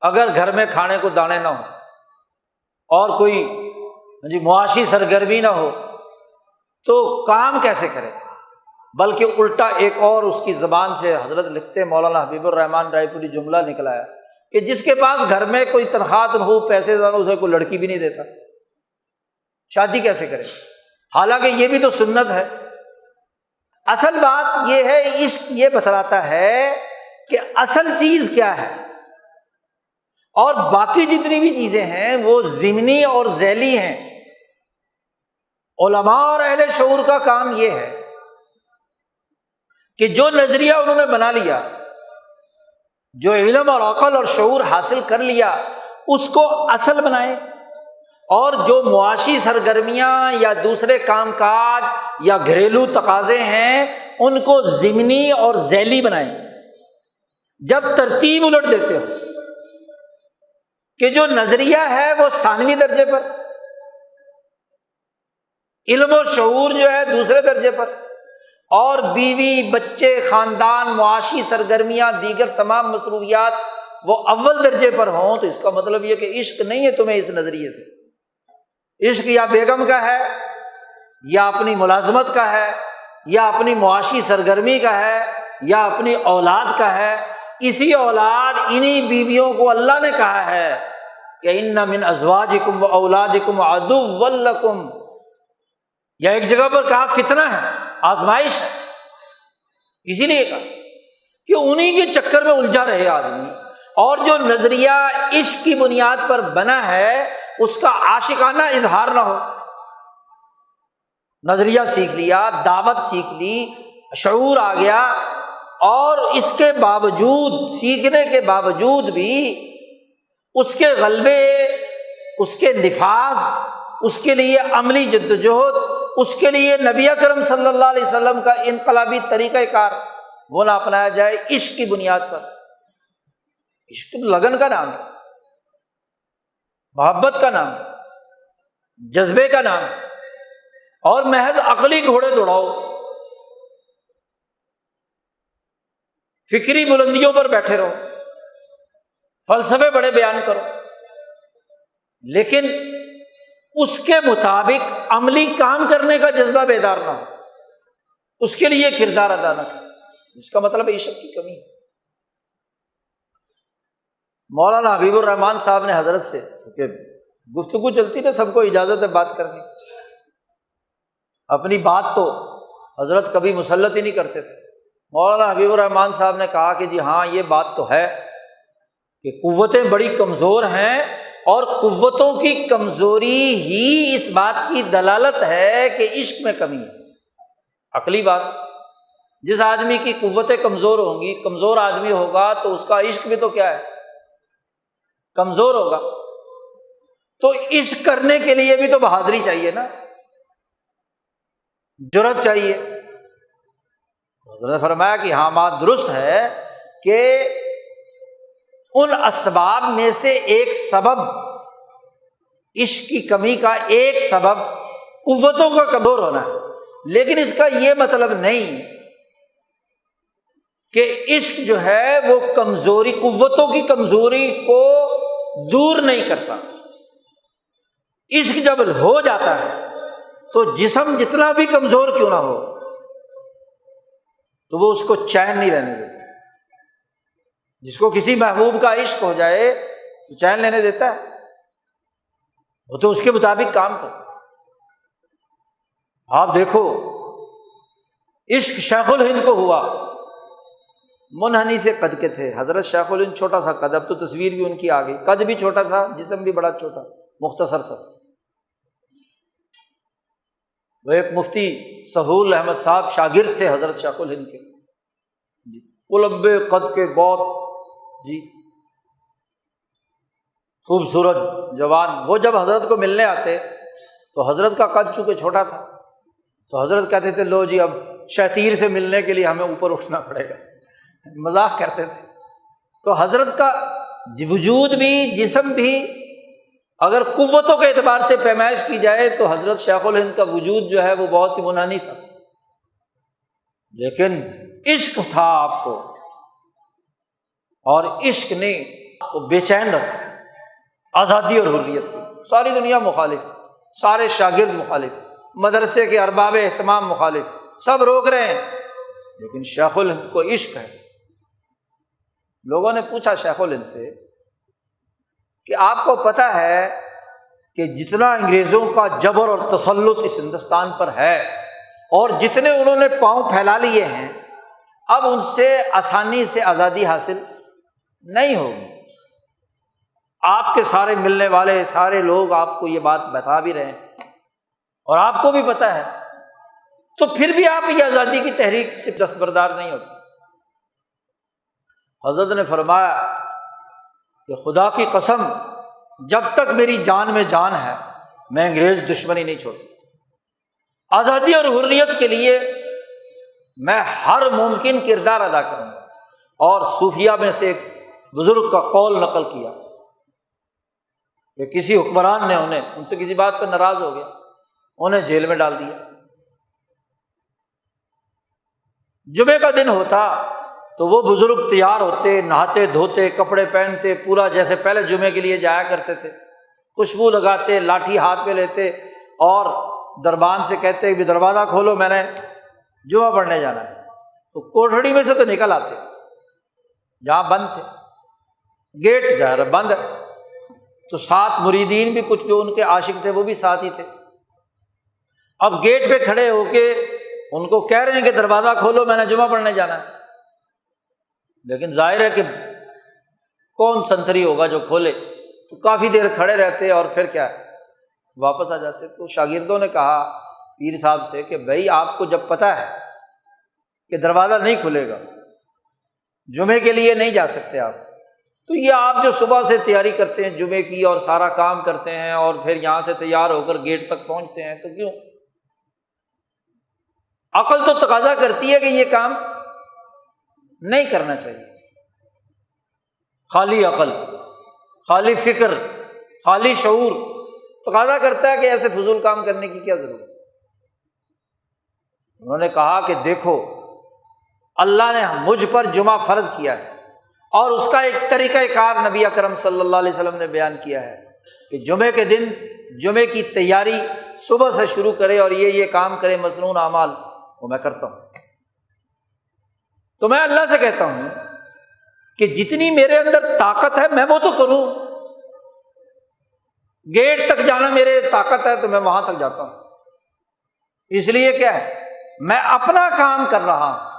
اگر گھر میں کھانے کو دانے نہ ہو اور کوئی معاشی سرگرمی نہ ہو تو کام کیسے کرے؟ بلکہ الٹا ایک اور اس کی زبان سے حضرت لکھتے مولانا حبیب الرحمن رائے پوری جملہ نکلا ہے کہ جس کے پاس گھر میں کوئی تنخواہ نہ ہو، پیسے نہ ہو، اسے کوئی لڑکی بھی نہیں دیتا، شادی کیسے کرے؟ حالانکہ یہ بھی تو سنت ہے۔ اصل بات یہ ہے، عشق یہ بتلاتا ہے کہ اصل چیز کیا ہے، اور باقی جتنی بھی چیزیں ہیں وہ ضمنی اور ذیلی ہیں۔ علماء اور اہل شعور کا کام یہ ہے کہ جو نظریہ انہوں نے بنا لیا، جو علم اور عقل اور شعور حاصل کر لیا، اس کو اصل بنائیں، اور جو معاشی سرگرمیاں یا دوسرے کام کاج یا گھریلو تقاضے ہیں ان کو ضمنی اور ذیلی بنائیں۔ جب ترتیب الٹ دیتے ہو کہ جو نظریہ ہے وہ ثانوی درجے پر، علم و شعور جو ہے دوسرے درجے پر، اور بیوی، بچے، خاندان، معاشی سرگرمیاں، دیگر تمام مصروفیات وہ اول درجے پر ہوں، تو اس کا مطلب یہ کہ عشق نہیں ہے تمہیں اس نظریے سے۔ عشق یا بیگم کا ہے، یا اپنی ملازمت کا ہے، یا اپنی معاشی سرگرمی کا ہے، یا اپنی اولاد کا ہے۔ اسی اولاد، انہی بیویوں کو اللہ نے کہا ہے کہ ان من ازواجکم و اولادکم عدو لکم، یا ایک جگہ پر کہا فتنہ ہے، آزمائش ہے۔ اسی لیے کہا کہ انہی کے چکر میں الجھا رہے آدمی، اور جو نظریہ عشق کی بنیاد پر بنا ہے اس کا عاشقانہ اظہار نہ ہو۔ نظریہ سیکھ لیا، دعوت سیکھ لی، شعور آ گیا، اور اس کے باوجود، سیکھنے کے باوجود بھی اس کے غلبے، اس کے نفاذ، اس کے لیے عملی جدوجہد، اس کے لیے نبی اکرم صلی اللہ علیہ وسلم کا انقلابی طریقہ کار وہ نہ اپنایا جائے عشق کی بنیاد پر۔ عشق لگن کا نام ہے، محبت کا نام ہے، جذبے کا نام ہے، اور محض عقلی گھوڑے دوڑاؤ، فکری بلندیوں پر بیٹھے رہو، فلسفے بڑے بیان کرو، لیکن اس کے مطابق عملی کام کرنے کا جذبہ بیدار نہ ہو، اس کے لیے کردار ادا نہ کرے، اس کا مطلب عشق کی کمی ہے۔ مولانا حبیب الرحمن صاحب نے حضرت سے، کیونکہ گفتگو چلتی نا، سب کو اجازت ہے بات کرنے، اپنی بات تو حضرت کبھی مسلط ہی نہیں کرتے تھے۔ مولانا حبیب الرحمن صاحب نے کہا کہ جی ہاں، یہ بات تو ہے کہ قوتیں بڑی کمزور ہیں، اور قوتوں کی کمزوری ہی اس بات کی دلالت ہے کہ عشق میں کمی ہے۔ عقلی بات، جس آدمی کی قوتیں کمزور ہوں گی، کمزور آدمی ہوگا تو اس کا عشق بھی تو کیا ہے، کمزور ہوگا۔ تو عشق کرنے کے لیے بھی تو بہادری چاہیے نا، جرأت چاہیے۔ حضرت نے فرمایا کہ ہاں، بات درست ہے کہ ان اسباب میں سے ایک سبب، عشق کی کمی کا ایک سبب قوتوں کا کمزور ہونا ہے، لیکن اس کا یہ مطلب نہیں کہ عشق جو ہے وہ کمزوری، قوتوں کی کمزوری کو دور نہیں کرتا۔ عشق جب ہو جاتا ہے تو جسم جتنا بھی کمزور کیوں نہ ہو تو وہ اس کو چین نہیں رہنے دیتا۔ جس کو کسی محبوب کا عشق ہو جائے تو چین لینے دیتا ہے، وہ تو اس کے مطابق کام کرتا ہے۔ آپ دیکھو عشق شیخ الہند کو ہوا، منحنی سے قد کے تھے حضرت شیخ الہند، چھوٹا سا قد، اب تو تصویر بھی ان کی آ گئی، قد بھی چھوٹا تھا، جسم بھی بڑا چھوٹا، مختصر سا۔ وہ ایک مفتی سہول احمد صاحب شاگرد تھے حضرت شیخ الہند کے، وہ لمبے قد کے، بہت خوبصورت جوان۔ وہ جب حضرت کو ملنے آتے تو حضرت کا قد چونکہ چھوٹا تھا تو حضرت کہتے تھے لو جی اب شتیر سے ملنے کے لیے ہمیں اوپر اٹھنا پڑے گا، مذاق کرتے تھے۔ تو حضرت کا وجود بھی، جسم بھی، اگر قوتوں کے اعتبار سے پیمائش کی جائے تو حضرت شیخ الہند کا وجود جو ہے وہ بہت ہی منحنی سا، لیکن عشق تھا آپ کو، اور عشق نے آپ کو بے چین رکھا، آزادی اور حریت کی۔ ساری دنیا مخالف، سارے شاگرد مخالف، مدرسے کے ارباب اہتمام مخالف، سب روک رہے ہیں، لیکن شیخ الہند کو عشق ہے۔ لوگوں نے پوچھا شیخ الہند سے کہ آپ کو پتہ ہے کہ جتنا انگریزوں کا جبر اور تسلط اس ہندوستان پر ہے اور جتنے انہوں نے پاؤں پھیلا لیے ہیں، اب ان سے آسانی سے آزادی حاصل نہیں ہوگی۔ آپ کے سارے ملنے والے سارے لوگ آپ کو یہ بات بتا بھی رہے ہیں اور آپ کو بھی پتہ ہے، تو پھر بھی آپ یہ آزادی کی تحریک سے دستبردار نہیں ہوتے۔ حضرت نے فرمایا کہ خدا کی قسم جب تک میری جان میں جان ہے میں انگریز دشمنی نہیں چھوڑ سکتا، آزادی اور حریت کے لیے میں ہر ممکن کردار ادا کروں گا۔ اور صوفیہ میں سے ایک بزرگ کا قول نقل کیا کہ کسی حکمران نے ان سے کسی بات پر ناراض ہو گیا، انہیں جیل میں ڈال دیا۔ جمعے کا دن ہوتا تو وہ بزرگ تیار ہوتے، نہاتے دھوتے، کپڑے پہنتے، پورا جیسے پہلے جمعے کے لیے جایا کرتے تھے، خوشبو لگاتے، لاٹھی ہاتھ پہ لیتے اور دربان سے کہتے کہ دروازہ کھولو میں نے جمعہ پڑھنے جانا ہے۔ تو کوٹھڑی میں سے تو نکل آتے، جہاں بند تھے، گیٹ ظاہر بند ہے، تو ساتھ مریدین بھی کچھ جو ان کے عاشق تھے وہ بھی ساتھ ہی تھے۔ اب گیٹ پہ کھڑے ہو کے ان کو کہہ رہے ہیں کہ دروازہ کھولو میں نے جمعہ پڑھنے جانا ہے، لیکن ظاہر ہے کہ کون سنتری ہوگا جو کھولے، تو کافی دیر کھڑے رہتے اور پھر کیا ہے واپس آ جاتے۔ تو شاگردوں نے کہا پیر صاحب سے کہ بھائی آپ کو جب پتہ ہے کہ دروازہ نہیں کھلے گا، جمعے کے لیے نہیں جا سکتے آپ، تو یہ آپ جو صبح سے تیاری کرتے ہیں جمعے کی اور سارا کام کرتے ہیں اور پھر یہاں سے تیار ہو کر گیٹ تک پہنچتے ہیں، تو کیوں؟ عقل تو تقاضا کرتی ہے کہ یہ کام نہیں کرنا چاہیے۔ خالی عقل، خالی فکر، خالی شعور تقاضا کرتا ہے کہ ایسے فضول کام کرنے کی کیا ضرورت۔ انہوں نے کہا کہ دیکھو اللہ نے مجھ پر جمعہ فرض کیا ہے اور اس کا ایک طریقہ کار نبی اکرم صلی اللہ علیہ وسلم نے بیان کیا ہے کہ جمعے کے دن جمعے کی تیاری صبح سے شروع کرے اور یہ کام کرے، مسنون اعمال، وہ میں کرتا ہوں۔ تو میں اللہ سے کہتا ہوں کہ جتنی میرے اندر طاقت ہے میں وہ تو کروں، گیٹ تک جانا میرے طاقت ہے تو میں وہاں تک جاتا ہوں، اس لیے کیا ہے میں اپنا کام کر رہا ہوں،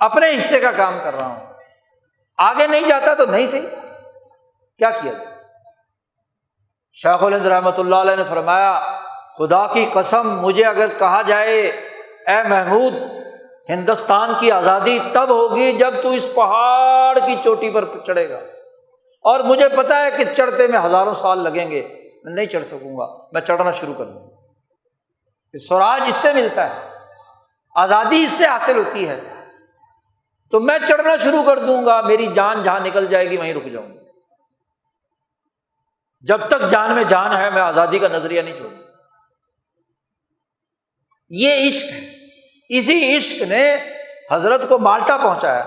اپنے حصے کا کام کر رہا ہوں، آگے نہیں جاتا تو نہیں صحیح، کیا کیا جائے۔ شیخ الہند رحمۃ اللہ علیہ نے فرمایا خدا کی قسم مجھے اگر کہا جائے اے محمود ہندوستان کی آزادی تب ہوگی جب تو اس پہاڑ کی چوٹی پر چڑھے گا، اور مجھے پتہ ہے کہ چڑھتے میں ہزاروں سال لگیں گے، میں نہیں چڑھ سکوں گا، میں چڑھنا شروع کر دوں گا، کہ سوراج اس سے ملتا ہے، آزادی اس سے حاصل ہوتی ہے، تو میں چڑھنا شروع کر دوں گا، میری جان جہاں نکل جائے گی وہیں رک جاؤں گا، جب تک جان میں جان ہے میں آزادی کا نظریہ نہیں چھوڑوں۔ یہ عشق ہے، اسی عشق نے حضرت کو مالٹا پہنچایا،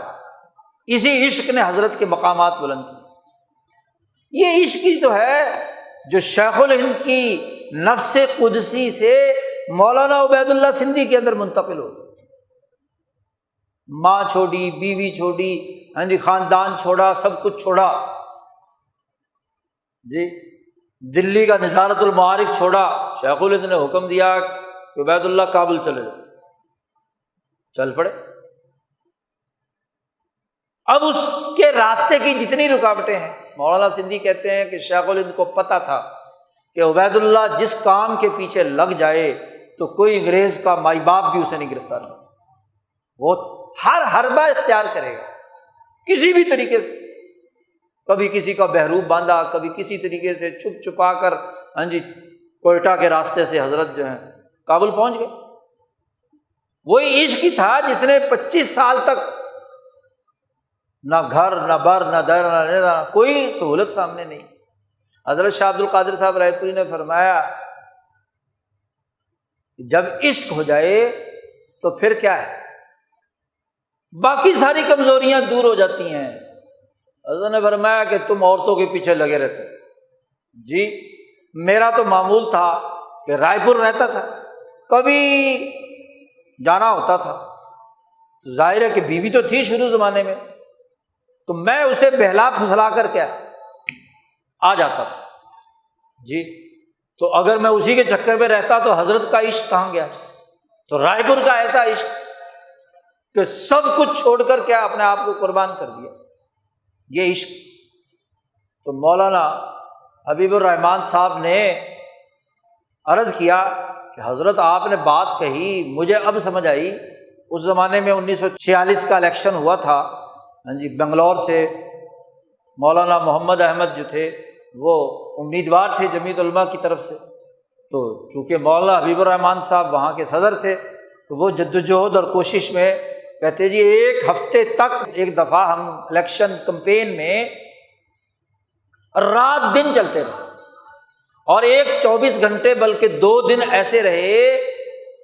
اسی عشق نے حضرت کے مقامات بلند کیے۔ یہ عشق ہی تو ہے جو شیخ الہند کی نفس قدسی سے مولانا عبید اللہ سندھی کے اندر منتقل ہو گیا۔ ماں چھوڑی، بیوی چھوڑی، ہاں جی خاندان چھوڑا، سب کچھ چھوڑا جی، دلی کا نظارت المعارف چھوڑا، شیخ الہند نے حکم دیا کہ عبید اللہ کابل چلے جاؤ، چل پڑے۔ اب اس کے راستے کی جتنی رکاوٹیں ہیں، مولانا سندھی کہتے ہیں کہ شیخ الہند کو پتہ تھا کہ عبید اللہ جس کام کے پیچھے لگ جائے تو کوئی انگریز کا مائی باپ بھی اسے نہیں گرفتار کر سکتا، وہ ہر حربہ اختیار کرے گا کسی بھی طریقے سے، کبھی کسی کا بہروپ باندھا، کبھی کسی طریقے سے چھپ چھپا کر ہاں جی کوئٹہ کے راستے سے حضرت جو ہیں کابل پہنچ گئے۔ وہی عشق ہی تھا جس نے 25 سال تک نہ گھر نہ بر نہ در نہ لینا، کوئی سہولت سامنے نہیں۔ حضرت شاہ عبد القادر صاحب رائے پوری نے فرمایا کہ جب عشق ہو جائے تو پھر کیا ہے، باقی ساری کمزوریاں دور ہو جاتی ہیں۔ حضرت نے فرمایا کہ تم عورتوں کے پیچھے لگے رہتے جی، میرا تو معمول تھا کہ رائے پور رہتا تھا، کبھی جانا ہوتا تھا تو ظاہر ہے کہ بیوی تو تھی شروع زمانے میں، تو میں اسے بہلا پھسلا کر کیا آ جاتا تھا جی، تو اگر میں اسی کے چکر میں رہتا تو حضرت کا عشق کہاں گیا؟ تو رائے پور کا ایسا عشق کہ سب کچھ چھوڑ کر کیا اپنے آپ کو قربان کر دیا، یہ عشق۔ تو مولانا حبیب الرحمن صاحب نے عرض کیا کہ حضرت آپ نے بات کہی، مجھے اب سمجھ آئی، اس زمانے میں 1946 کا الیکشن ہوا تھا ہاں جی، بنگلور سے مولانا محمد احمد جو تھے وہ امیدوار تھے جمعیت علماء کی طرف سے، تو چونکہ مولانا حبیب الرحمن صاحب وہاں کے صدر تھے تو وہ جدوجہد اور کوشش میں کہتے جی ایک ہفتے تک ایک دفعہ ہم الیکشن کمپین میں رات دن چلتے رہے، اور ایک 24 گھنٹے بلکہ 2 دن ایسے رہے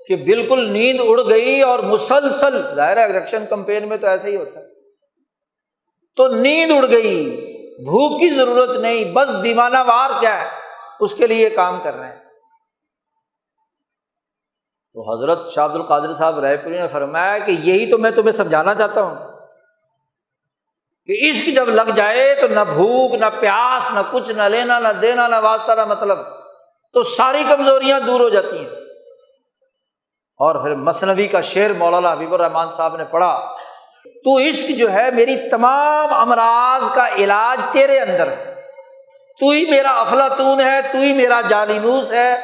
کہ بالکل نیند اڑ گئی، اور مسلسل ظاہر ہے الیکشن کمپین میں تو ایسے ہی ہوتا ہے، تو نیند اڑ گئی، بھوک کی ضرورت نہیں، بس دیوانہ وار کیا ہے اس کے لیے کام کر رہے ہیں۔ تو حضرت شاہ عبد القادر صاحب رائے پوری نے فرمایا کہ یہی تو میں تمہیں سمجھانا چاہتا ہوں کہ عشق جب لگ جائے تو نہ بھوک نہ پیاس نہ کچھ، نہ لینا نہ دینا، نہ واسطہ نہ مطلب، تو ساری کمزوریاں دور ہو جاتی ہیں۔ اور پھر مثنوی کا شعر مولانا حبیب الرحمن صاحب نے پڑھا، تو عشق جو ہے میری تمام امراض کا علاج تیرے اندر ہے، تو ہی میرا افلاطون ہے، تو ہی میرا جالینوس ہے،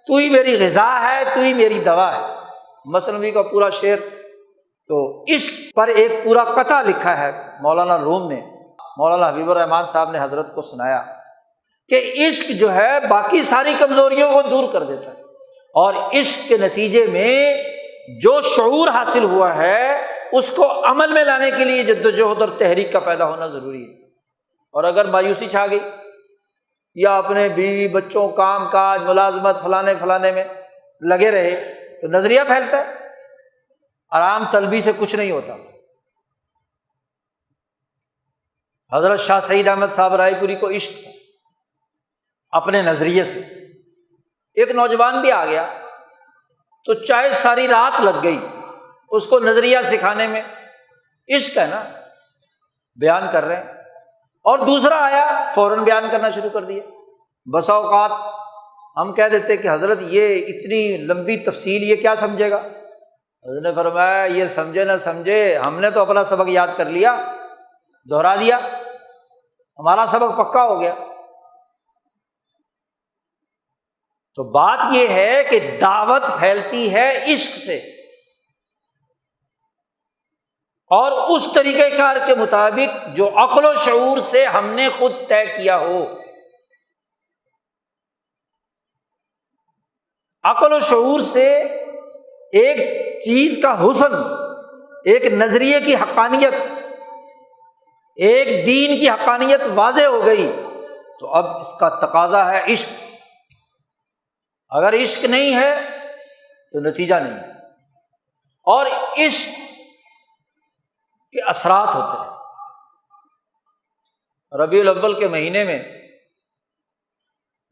تو ہی میری غذا ہے، تو ہی میری دوا ہے۔ مثنوی کا پورا شعر، تو عشق پر ایک پورا قطعہ لکھا ہے مولانا روم نے، مولانا حبیب الرحمن صاحب نے حضرت کو سنایا کہ عشق جو ہے باقی ساری کمزوریوں کو دور کر دیتا ہے، اور عشق کے نتیجے میں جو شعور حاصل ہوا ہے اس کو عمل میں لانے کے لیے جدوجہد اور تحریک کا پیدا ہونا ضروری ہے۔ اور اگر مایوسی چھا گئی یا اپنے بیوی بچوں کام کاج ملازمت فلانے میں لگے رہے تو نظریہ پھیلتا ہے، آرام طلبی سے کچھ نہیں ہوتا۔ حضرت شاہ سعید احمد صاحب رائے پوری کو عشق تھا اپنے نظریے سے، ایک نوجوان بھی آ گیا تو چاہے ساری رات لگ گئی اس کو نظریہ سکھانے میں، عشق ہے نا، بیان کر رہے ہیں، اور دوسرا آیا فوراً بیان کرنا شروع کر دیا۔ بسا اوقات ہم کہہ دیتے کہ حضرت یہ اتنی لمبی تفصیل یہ کیا سمجھے گا؟ حضرت نے فرمایا یہ سمجھے نہ سمجھے، ہم نے تو اپنا سبق یاد کر لیا، دہرا دیا، ہمارا سبق پکا ہو گیا۔ تو بات یہ ہے کہ دعوت پھیلتی ہے عشق سے، اور اس طریقہ کار کے مطابق جو عقل و شعور سے ہم نے خود طے کیا ہو۔ عقل و شعور سے ایک چیز کا حسن، ایک نظریے کی حقانیت، ایک دین کی حقانیت واضح ہو گئی تو اب اس کا تقاضا ہے عشق۔ اگر عشق نہیں ہے تو نتیجہ نہیں ہے، اور عشق کے اثرات ہوتے ہیں۔ ربیع الاول کے مہینے میں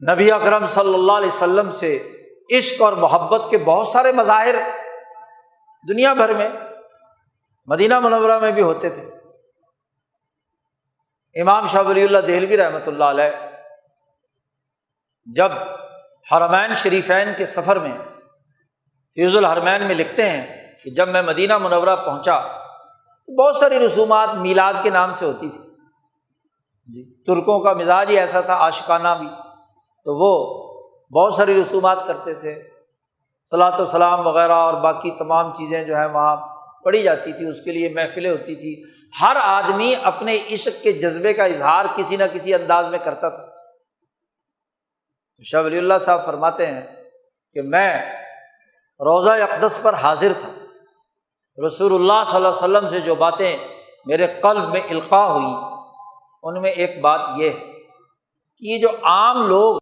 نبی اکرم صلی اللہ علیہ وسلم سے عشق اور محبت کے بہت سارے مظاہر دنیا بھر میں، مدینہ منورہ میں بھی ہوتے تھے، امام شاہ ولی اللہ دہلوی رحمۃ اللہ علیہ جب حرمین شریفین کے سفر میں فیض الحرمین میں لکھتے ہیں کہ جب میں مدینہ منورہ پہنچا بہت ساری رسومات میلاد کے نام سے ہوتی تھی جی، ترکوں کا مزاج ہی ایسا تھا عاشقانہ بھی، تو وہ بہت ساری رسومات کرتے تھے، صلاۃ و سلام وغیرہ اور باقی تمام چیزیں جو ہے وہاں پڑھی جاتی تھی، اس کے لیے محفلیں ہوتی تھی، ہر آدمی اپنے عشق کے جذبے کا اظہار کسی نہ کسی انداز میں کرتا تھا۔ شاہ ولی اللہ صاحب فرماتے ہیں کہ میں روضہ اقدس پر حاضر تھا، رسول اللہ صلی اللہ علیہ وسلم سے جو باتیں میرے قلب میں القاء ہوئی ان میں ایک بات یہ ہے کہ یہ جو عام لوگ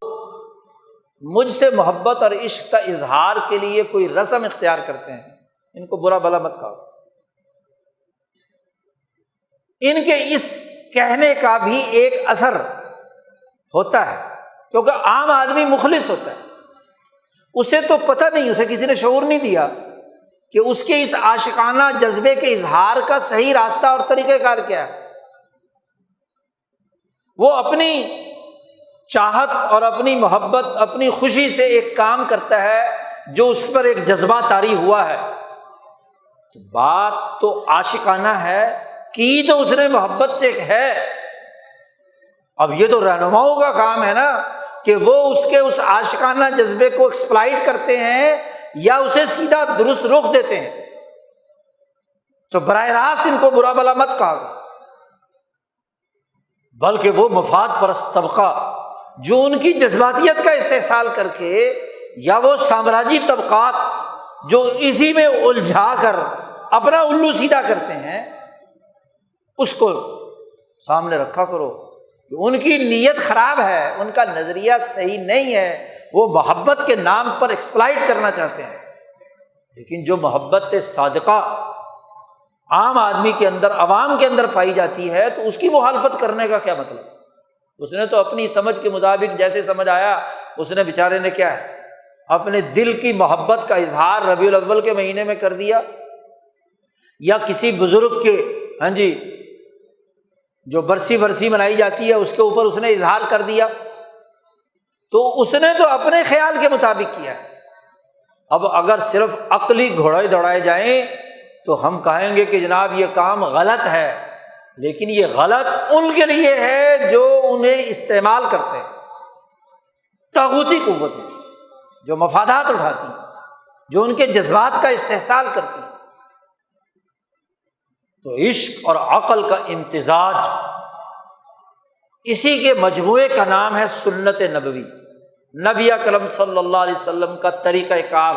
مجھ سے محبت اور عشق کا اظہار کے لیے کوئی رسم اختیار کرتے ہیں ان کو برا بھلا مت کہو، ان کے اس کہنے کا بھی ایک اثر ہوتا ہے، کیونکہ عام آدمی مخلص ہوتا ہے، اسے تو پتہ نہیں، اسے کسی نے شعور نہیں دیا کہ اس کے اس عاشقانہ جذبے کے اظہار کا صحیح راستہ اور طریقہ کار کیا ہے۔ وہ اپنی چاہت اور اپنی محبت، اپنی خوشی سے ایک کام کرتا ہے جو اس پر ایک جذبہ طاری ہوا ہے، تو بات تو عاشقانہ ہے، کی تو اس نے محبت سے ہے۔ اب یہ تو رہنماؤں کا کام ہے نا کہ وہ اس کے اس عاشقانہ جذبے کو ایکسپلائٹ کرتے ہیں یا اسے سیدھا درست رخ دیتے ہیں، تو براہ راست ان کو برا بھلا مت کہا گا، بلکہ وہ مفاد پرست طبقہ جو ان کی جذباتیت کا استحصال کر کے، یا وہ سامراجی طبقات جو اسی میں الجھا کر اپنا الو سیدھا کرتے ہیں، اس کو سامنے رکھا کرو کہ ان کی نیت خراب ہے، ان کا نظریہ صحیح نہیں ہے، وہ محبت کے نام پر ایکسپلائٹ کرنا چاہتے ہیں۔ لیکن جو محبت صادقہ عام آدمی کے اندر، عوام کے اندر پائی جاتی ہے، تو اس کی مخالفت کرنے کا کیا مطلب؟ اس نے تو اپنی سمجھ کے مطابق جیسے سمجھ آیا، اس نے بیچارے نے کیا ہے اپنے دل کی محبت کا اظہار ربیع الاول کے مہینے میں کر دیا، یا کسی بزرگ کے جو برسی منائی جاتی ہے اس کے اوپر اس نے اظہار کر دیا، تو اس نے تو اپنے خیال کے مطابق کیا ہے۔ اب اگر صرف عقلی گھوڑے دوڑائے جائیں تو ہم کہیں گے کہ جناب یہ کام غلط ہے، لیکن یہ غلط ان کے لیے ہے جو انہیں استعمال کرتے ہیں، طاغوتی قوتیں جو مفادات اٹھاتی ہیں، جو ان کے جذبات کا استحصال کرتی ہیں۔ تو عشق اور عقل کا امتزاج، اسی کے مجموعے کا نام ہے سنت نبوی، نبی اکرم صلی اللہ علیہ وسلم کا طریقہ کار،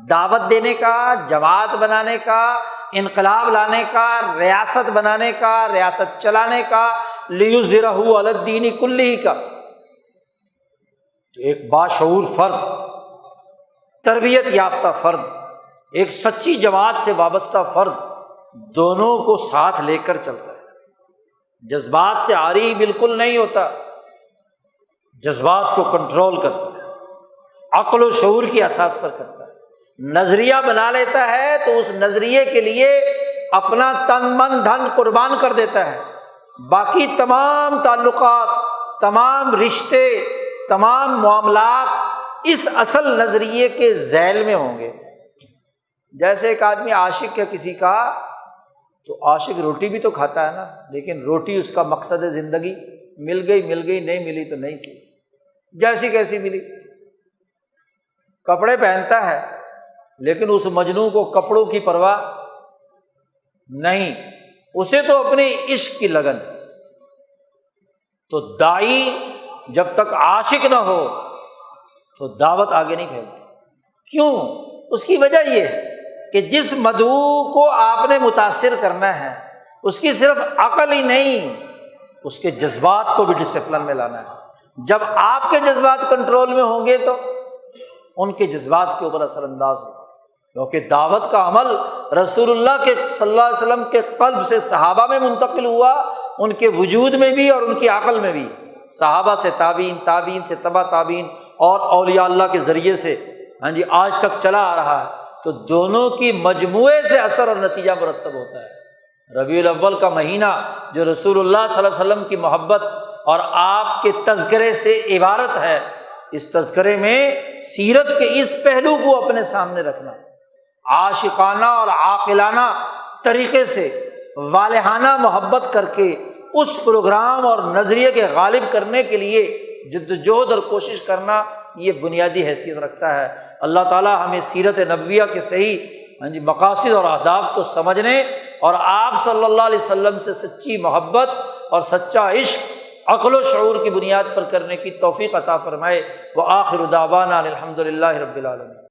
دعوت دینے کا، جماعت بنانے کا، انقلاب لانے کا، ریاست بنانے کا، ریاست چلانے کا، لیظہرہ علی الدین کلہ کا۔ تو ایک باشعور فرد، تربیت یافتہ فرد، ایک سچی جماعت سے وابستہ فرد، دونوں کو ساتھ لے کر چلتا ہے، جذبات سے عاری بالکل نہیں ہوتا، جذبات کو کنٹرول کرتا ہے، عقل و شعور کی اساس پر کرتا ہے، نظریہ بنا لیتا ہے تو اس نظریے کے لیے اپنا تن من دھن قربان کر دیتا ہے، باقی تمام تعلقات، تمام رشتے، تمام معاملات اس اصل نظریے کے ذیل میں ہوں گے۔ جیسے ایک آدمی عاشق ہے کسی کا، تو عاشق روٹی بھی تو کھاتا ہے نا، لیکن روٹی اس کا مقصد زندگی، مل گئی، نہیں ملی تو نہیں سی، جیسی کیسی ملی۔ کپڑے پہنتا ہے لیکن اس مجنوں کو کپڑوں کی پرواہ نہیں، اسے تو اپنے عشق کی لگن۔ تو داعی جب تک عاشق نہ ہو تو دعوت آگے نہیں پھیلتی۔ کیوں؟ اس کی وجہ یہ ہے کہ جس مدعو کو آپ نے متاثر کرنا ہے، اس کی صرف عقل ہی نہیں، اس کے جذبات کو بھی ڈسپلن میں لانا ہے۔ جب آپ کے جذبات کنٹرول میں ہوں گے تو ان کے جذبات کے اوپر اثر انداز ہوگا، کیونکہ دعوت کا عمل رسول اللہ کے صلی اللہ علیہ وسلم کے قلب سے صحابہ میں منتقل ہوا، ان کے وجود میں بھی اور ان کی عقل میں بھی، صحابہ سے تابعین، تابعین سے تبع تابعین، اور اولیاء اللہ کے ذریعے سے آج تک چلا آ رہا ہے۔ تو دونوں کی مجموعے سے اثر اور نتیجہ مرتب ہوتا ہے۔ ربیع الاول کا مہینہ جو رسول اللہ صلی اللہ علیہ وسلم کی محبت اور آپ کے تذکرے سے عبارت ہے، اس تذکرے میں سیرت کے اس پہلو کو اپنے سامنے رکھنا، عاشقانہ اور عاقلانہ طریقے سے والہانہ محبت کر کے اس پروگرام اور نظریے کے غالب کرنے کے لیے جدوجہد اور کوشش کرنا، یہ بنیادی حیثیت رکھتا ہے۔ اللہ تعالیٰ ہمیں سیرت نبویہ کے صحیح مقاصد اور اہداف کو سمجھنے اور آپ صلی اللہ علیہ وسلم سے سچی محبت اور سچا عشق عقل و شعور کی بنیاد پر کرنے کی توفیق عطا فرمائے۔ وآخر دعوانا الحمد للہ رب العالمین۔